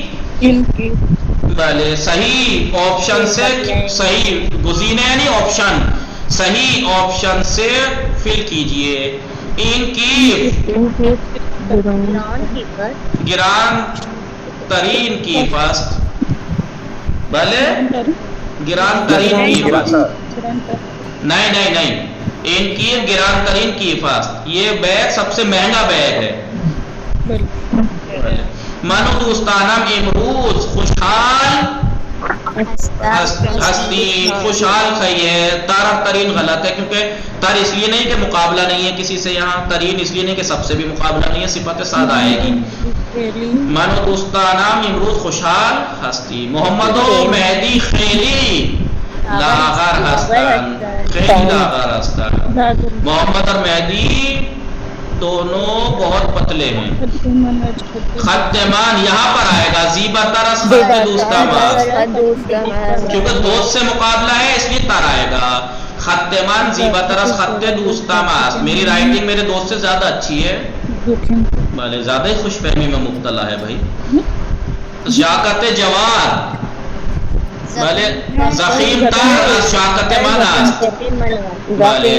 بلے صحیح آپشن سے صحیح گزینے یعنی آپشن صحیح آپشن سے فل کیجئے ان کی گران ترین کی فست بھلے گران ترین کی فست نہیں ان کی گران ترین کی فست یہ بیگ سب سے مہنگا بیگ ہے منو دوستانم امروز خوشحال ہستی خوشحال خیے تر ترین غلط ہے کیونکہ تر اس لیے نہیں کہ مقابلہ نہیں ہے کسی سے یہاں ترین اس لیے نہیں کہ سب سے بھی مقابلہ نہیں ہے صفت سادہ آئے گی منو دوستانم امروز خوشحال ہستی محمد و مہدی خیلی لاغر ہستن خیلی لاغر ہستن محمد اور مہدی دونوں بہت پتلے ہیں خدمان یہاں پر آئے گا زیبتر از خط دوستاماز کیونکہ دوست سے مقابلہ ہے اس لیے تر آئے گا خدمان زیبتر از خط دوستاماز میری رائٹنگ میرے دوست سے زیادہ اچھی ہے بھلے زیادہ ہی خوش فہمی میں مبتلا ہے بھائی شاکت جواد بھلے زخیم تر شاکت مناست بھلے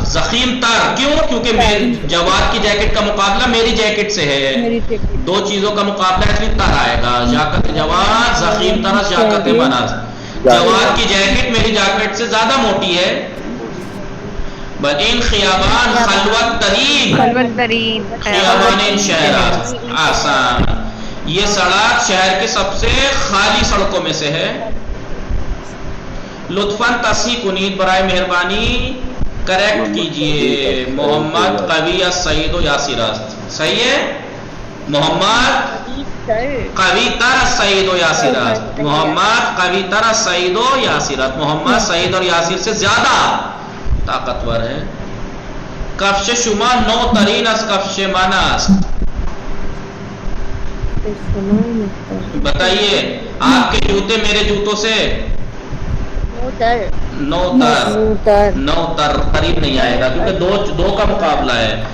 زخیم تر کیوں کیونکہ جواد کی جیکٹ کا مقابلہ میری جیکٹ سے ہے دو چیزوں کا مقابلہ اس لیے تر آئے گا شاکت جواد زخیم تر شاکت مناست جواد کی جیکٹ میری جیکٹ سے زیادہ موٹی ہے ان خیابان خلوت ترین خیابان ان شہرات آسان یہ سڑک شہر کے سب سے خالی سڑکوں میں سے ہے لطفاً تصحیح کنید برائے مہربانی کریکٹ کیجئے محمد قوی سعید و یاسر است صحیح ہے محمد قوی تر سعید و یاسرت، محمد قوی تر سعید و یاسرت، محمد سعید اور یاسر سے زیادہ طاقتور ہے. کفش شما نو ترین از کفش من است. بتائیے آپ کے جوتے میرے جوتوں سے نو تر قریب نہیں آئے گا کیونکہ دو کا مقابلہ ہے.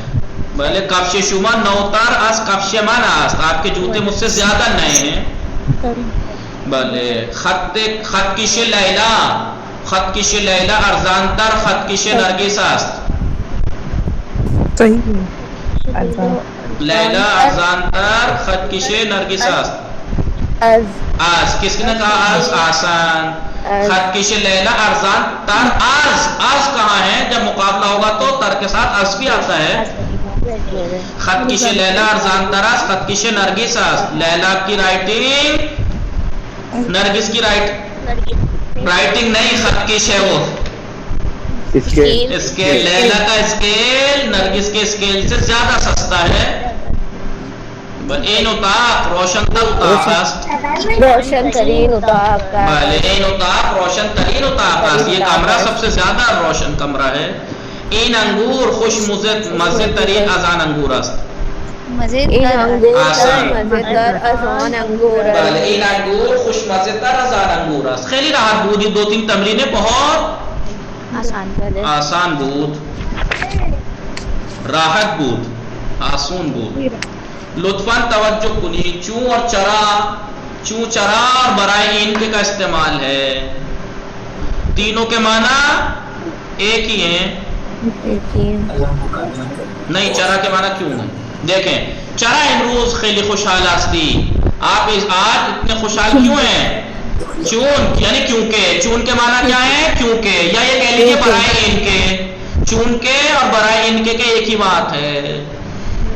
بھلے کفش شما نوتر از کفش من است، آپ کے جوتے مجھ سے زیادہ نئے ہیں. بھلے خط کش لیلا ارزان تر خط کش نرگس است. لیلا ارزان تر خط کش نرگس است. از کس نے کہا از؟ آسان. خط کش لیلا ارزان تر از کہاں ہے؟ جب مقابلہ ہوگا تو تر کے ساتھ از بھی آتا ہے. خط کش لیلا ارزان تر از خط کش نرگس است. لیلا کی رائٹنگ نرگس کی رائٹنگ نہیں، خط کش ہے وہ اسکیل. لیلا کا اسکیل نرگس کے اسکیل سے زیادہ سستا ہے. این اتاق روشن تر اتاق است. روشن ترین اتاق. این اتاق روشن ترین اتاق است. یہ کمرہ سب سے زیادہ روشن کمرہ ہے. این انگور خوش مزے ترین از آن انگور است. این انگور خوش مزے تر از آن انگور است. خیلی راحت بود. یہ 2-3 تمرینیں بہت آسان بود، راحت بود، آسون بود. لطفاً توجہ کنی. چوں اور چرا اور برائے ان کے کا استعمال ہے. تینوں کے معنی ایک ہی ہیں. نہیں، چرا کے معنی کیوں نہیں؟ دیکھیں، چرا امروز خیلی خوشحال ہستی. آپ آج اتنے خوشحال کیوں ہیں؟ چون یعنی کیونکہ. چون کے معنی کیا ہے؟ کیونکہ. یا یہ کہہ لیجیے برائے ان کے. چون کے اور برائے ان کے ایک ہی بات ہے.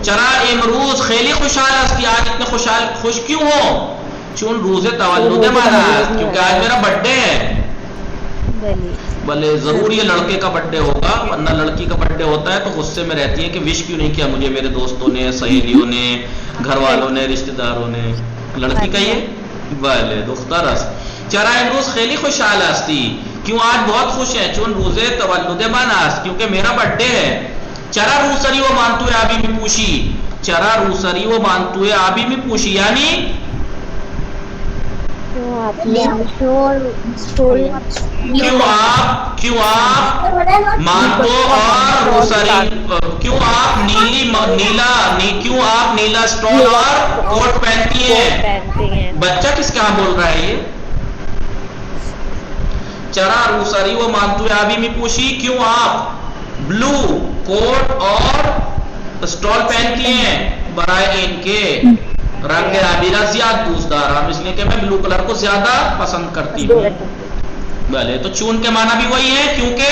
چرا امروز خیلی خوشحال ہستی. آج اتنے خوش کیوں ہو؟ چون روز تولد مانا، کیونکہ آج میرا برتھ ڈے ہے. بھلے ضرور یہ لڑکے کا برتھ ڈے ہوگا، ورنہ لڑکی کا برتھ ڈے ہوتا ہے تو غصے میں رہتی ہے کہ وش کیوں نہیں کیا مجھے میرے دوستوں نے، سہیلیوں نے، گھر والوں نے، رشتہ داروں نے. لڑکی کا یہ بھلے دختر است. چرا امروز خیلی خوشحال ہستی. کیوں آج بہت خوش ہے؟ چون روز تولد مانا است، کیونکہ میرا برتھ ڈے ہے. چرا روسری و مانتوئے آبی میں پوشی. چرا روسری و مانتوئے آبی میں پوشی یعنی کیوں آپ مانتو اور روسری، کیوں آپ کیوں آپ نیلا اسٹول اور کوٹ پہنتی ہیں؟ بچہ کس کا بول رہا ہے یہ؟ چرا روسری و مانتوئے آبی میں پوشی، کیوں آپ بلو کوٹ اور اسٹال پہنتی ہیں؟ برائے ان کے رنگ آبیرہ زیادہ دوست دارم، اس لیے کہ میں بلو کلر کو زیادہ پسند کرتی ہوں. بھلے تو چون کے معنی بھی وہی ہے، کیونکہ.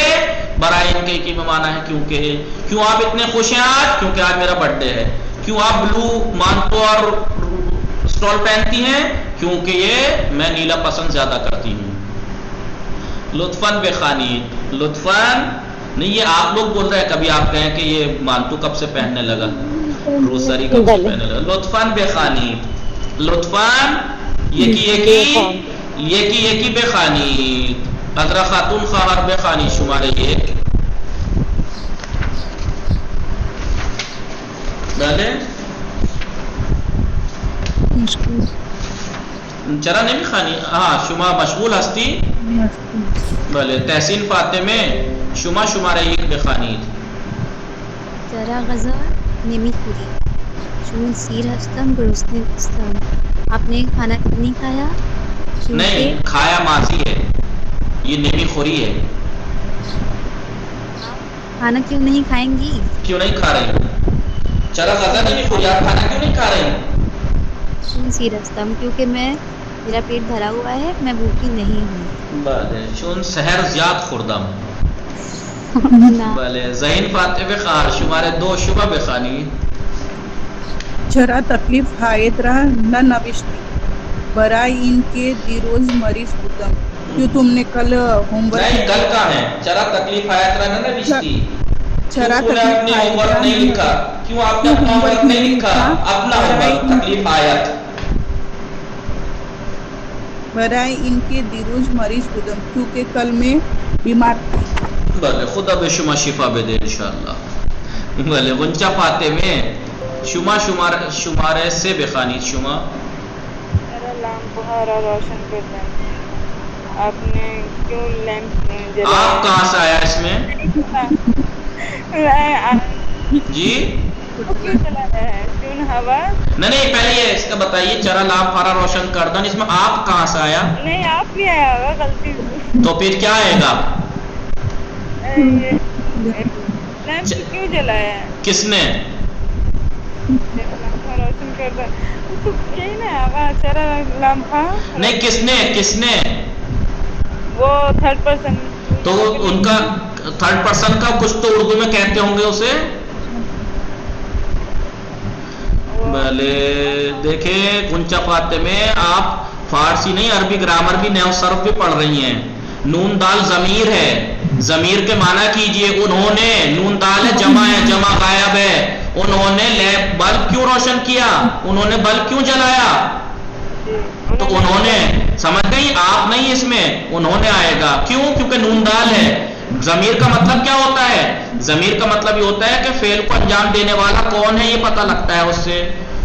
برائے ان کے میں معنی ہے کیونکہ. کیوں آپ اتنے خوش ہیں آج؟ کیونکہ آج میرا برتھ ڈے ہے. کیوں آپ بلو مانتو اور اسٹال پہنتی ہیں؟ کیونکہ یہ میں نیلا پسند زیادہ کرتی ہوں. لطفاً بخانی. لطفاً نہیں، یہ آپ لوگ بول رہے ہیں. کبھی آپ کہیں کہ یہ مانتو کب سے پہننے لگا، روسری کب سے پہننے لگا. لطفاً بخانی. لطفاً یکی بخانی. حضرہ خاتون خواہر بخانی شمارے یہ ڈالے. چرا نہیں بخانی. ہاں، شما مشغول ہستی. بھلے تحسین فاطمے شما شمارے یک بخانی. چرا غذا نمی خوری، چون سیر ہستم گرسنه نیستم. آپ نے کھانا نہیں کھایا؟ نہیں، کھایا ماضی ہے، یہ نمی خوری ہے. کھانا کیوں نہیں کھائیں گی؟ کیوں نہیں کھا رہی؟ چرا غذا نمی خوری، آپ کھانا کیوں نہیں کھا رہی؟ چون سیر ہستم، کیونکہ میرا پیٹ بھرا ہوا ہے، میں بھوکی نہیں ہوں. بلے چون سحر زیاد خوردم. بلے ذہین فاتح بخار شمارے 2 شبہ بخانی. چرا تکلیف ہایت رہا نہ نوشتی، برائے ان کے دیروز مریض بودم. جو تم نے کل ہوم ورک نہیں، کل کا ہے. چرا تکلیف آیت رہا نہ نوشتی. چرا اپنی ہوم ورک نہیں لکھا. کیوں آپ نے اپنا ہوم ورک نہیں لکھا؟ اپنا ہوم ورک تکلیف آیت. برائے ان کے دیروز مریض بودم کیونکہ کل میں بیمار تھی. بله خدا به شما شفا بده انشاءالله. بله غنچه فاطمه شما شماره 3 بخوانید. شما لامپ ہرا روشن کرتا ہے. آپ نے کیوں لیمپ جلایا؟ آپ کہاں سے آیا اس میں؟ جی کیوں جلایا ہے؟ کیوں ہوا؟ نہیں پہلے یہ اس کا بتائیے. چرا لامپ ہرا روشن کردن اس میں آپ کہاں سے آیا؟ نہیں آپ بھی آیا ہوگا غلطی سے. تو پھر کیا آئے گا؟ لیمپ کیوں جلایا ہے؟ کس نے؟ لامپ روشن کرتا ہے تو یہی نا آگا چرا لامپا. نہیں کس نے وہ تھرڈ پرسن. تو ان کا تھرڈ پرسن کا کچھ تو اردو میں کہتے ہوں گے اسے. بھلے دیکھیں گنچا فاطمے آپ فارسی نہیں عربی گرامر بھی نیو صرف بھی پڑھ رہی ہیں. نون دال ضمیر ہے. ضمیر کے معنی کیجئے. انہوں نے نون دال ہے جمع غائب ہے. انہوں نے بلب کیوں روشن کیا؟ انہوں نے بلب کیوں جلایا؟ تو انہوں نے سمجھ گئی. آپ نہیں اس میں انہوں نے آئے گا. کیوں؟ کیونکہ نون دال ہے. ضمیر کا مطلب کیا ہوتا ہے؟ ضمیر کا مطلب یہ ہوتا ہے کہ فعل کو انجام دینے والا کون ہے یہ پتہ لگتا ہے اس سے.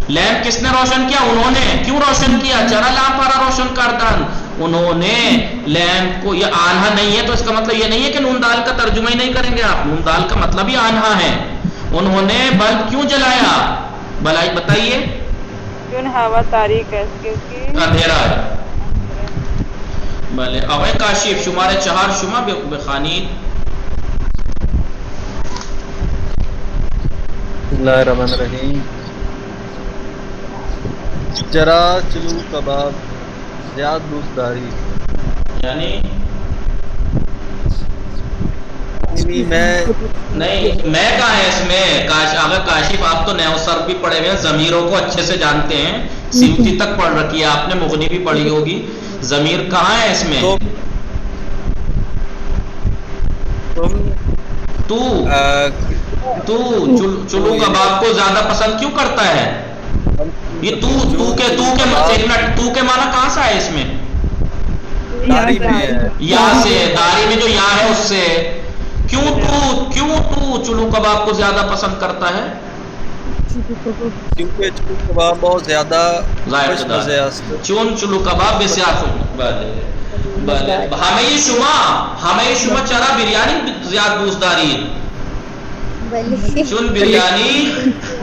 لیمپ کس نے روشن کیا؟ انہوں نے. کیوں روشن کیا؟ چرا لامپ ہرا روشن کردن. انہوں نے لیمپ کو. یہ آنہا نہیں ہے تو اس کا مطلب یہ نہیں ہے کہ نون دال کا ترجمہ ہی نہیں کریں گے آپ. نون دال کا مطلب ہی آنہا ہے. انہوں نے بلب کیوں جلایا؟ بھلائی بتائیے. کیوں ہوا تاریک ہے کیونکہ اندھیرا ہے. بھلے آقای کاشف شمارے 4 شما بخوانید. بسم اللہ الرحمن الرحیم. چرا چلو کباب زیاد دوستداری. یعنی میں کہاں ہے اس میں؟ اگر کاشف آپ تو نیو صرف بھی پڑھے ہوئے ہیں, ضمیروں کو اچھے سے جانتے ہیں. سیوتی تک پڑھ رکھی ہے آپ نے, مغنی بھی پڑھی ہوگی. ضمیر کہاں ہے اس میں؟ تو چلو کباب کو زیادہ پسند کیوں کرتا ہے؟ یہ تو کے معنی کہاں سے آئے اس میں؟ یا سے. داری میں جو یا ہے اس سے. کیوں تو چلو کباب کو زیادہ پسند کرتا ہے؟ کیونکہ چلو کباب بہت زیادہ ذائقہ دار ہے. چون چلو کباب بسیار خوش. بله همه شما چرا بریانی زیاد دوست دارید؟ چون بریانی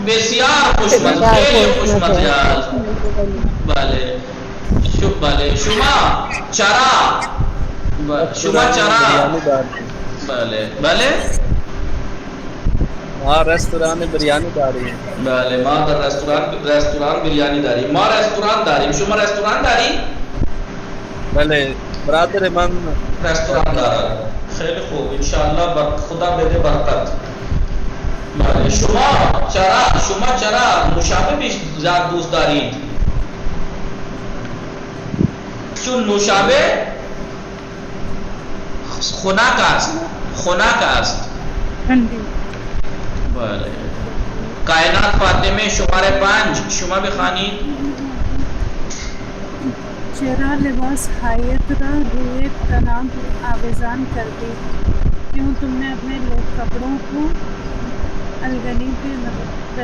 بسیار خوشمزه, خیلی خوشمزه است. بله شما چرا بله وہاں ریستوران بریانی داری ہے. بله ما در رستوران بریانی داریم. ما رستوران داریم. شما رستوران دارید؟ بله برادر من رستوران دارد. خیلی خوب انشاءالله خدا بده برکت. بله شما چرا نوشابه بیش زیاد دوست دارید؟ چون نوشابه خنک است. بله کائنات فاطمه شماره 5 شما بخوانید. چرا لباس حیات را روئے تناب آویزان کر دی. کیوں تم نے اپنے کپڑوں کو الگنی پہ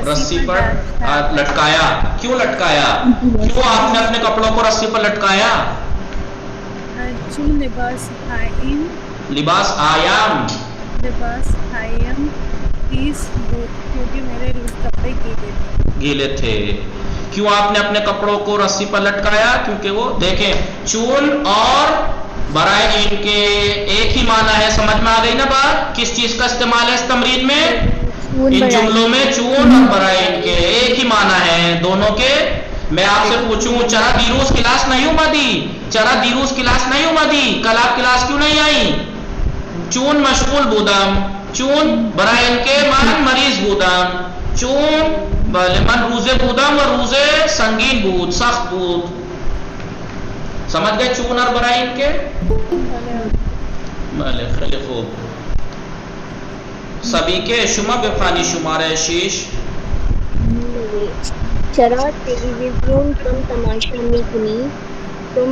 رسی پر لٹکایا؟ کیوں لٹکایا؟ کیوں آپ نے اپنے کپڑوں کو رسی پر لٹکایا؟ چون لباس آیام تیز بود کیونکہ میرے کپڑے گیلے تھے. کیوں آپ نے اپنے کپڑوں کو رسی پر لٹکایا؟ کیونکہ وہ دیکھیں چون اور برائے ان کے ایک ہی معنی ہے. سمجھ میں آ گئی نا بات؟ کس چیز کا استعمال ہے اس تمرین میں؟ ان جملوں میں چون اور برائے ان کے ایک ہی معنی ہے دونوں کے. میں آپ سے پوچھوں چرا دیروز کلاس نہیں اومدی؟ کل آپ کلاس کیوں نہیں آئی؟ چون مشغول بودم. چون برائے ان کے من مریض بودم. چون بله من روزه بودم و روزه سنگین بود, سخت بود. سمجھ گئے چون اور برائے ان کے؟ بله خیلی خوب. سبھی کے شما بخوانی شماره 6. چرا ٹیلی ویژن تم تماشا میکنی؟ تم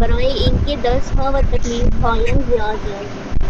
برائے ان کے 10 و تکلیف خایم زیادہ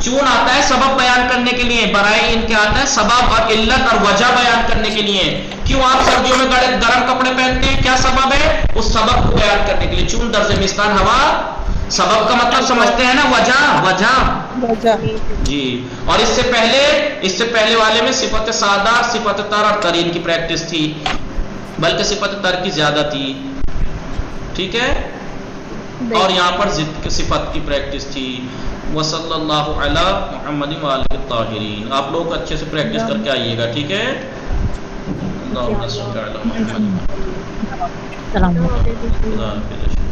چون آتا ہے سبب بیان کرنے کے لیے، برائے ان کے آتا ہے سبب اور علت اور وجہ بیان کرنے کے لیے. کیوں آپ سردیوں میں گرم کپڑے پہنتے ہیں؟ کیا سبب ہے؟ اس سبب کو بیان کرنے کے لیے. چون در زمستان ہوا، سبب کا مطلب سمجھتے ہیں نا، وجہ. جی. اور اس سے پہلے والے میں صفت سادہ، صفت تر اور ترین کی پریکٹس تھی، بلکہ صفت تر کی زیادہ تھی. ٹھیک ہے. اور یہاں پر ضد کی صفت کی پریکٹس تھی. وصلی اللہ علی محمد وآلہ الطاہرین. آپ لوگ اچھے سے پریکٹس کر کے آئیے گا. ٹھیک ہے. اللہم صل علی محمد. سلام خدا حافظ.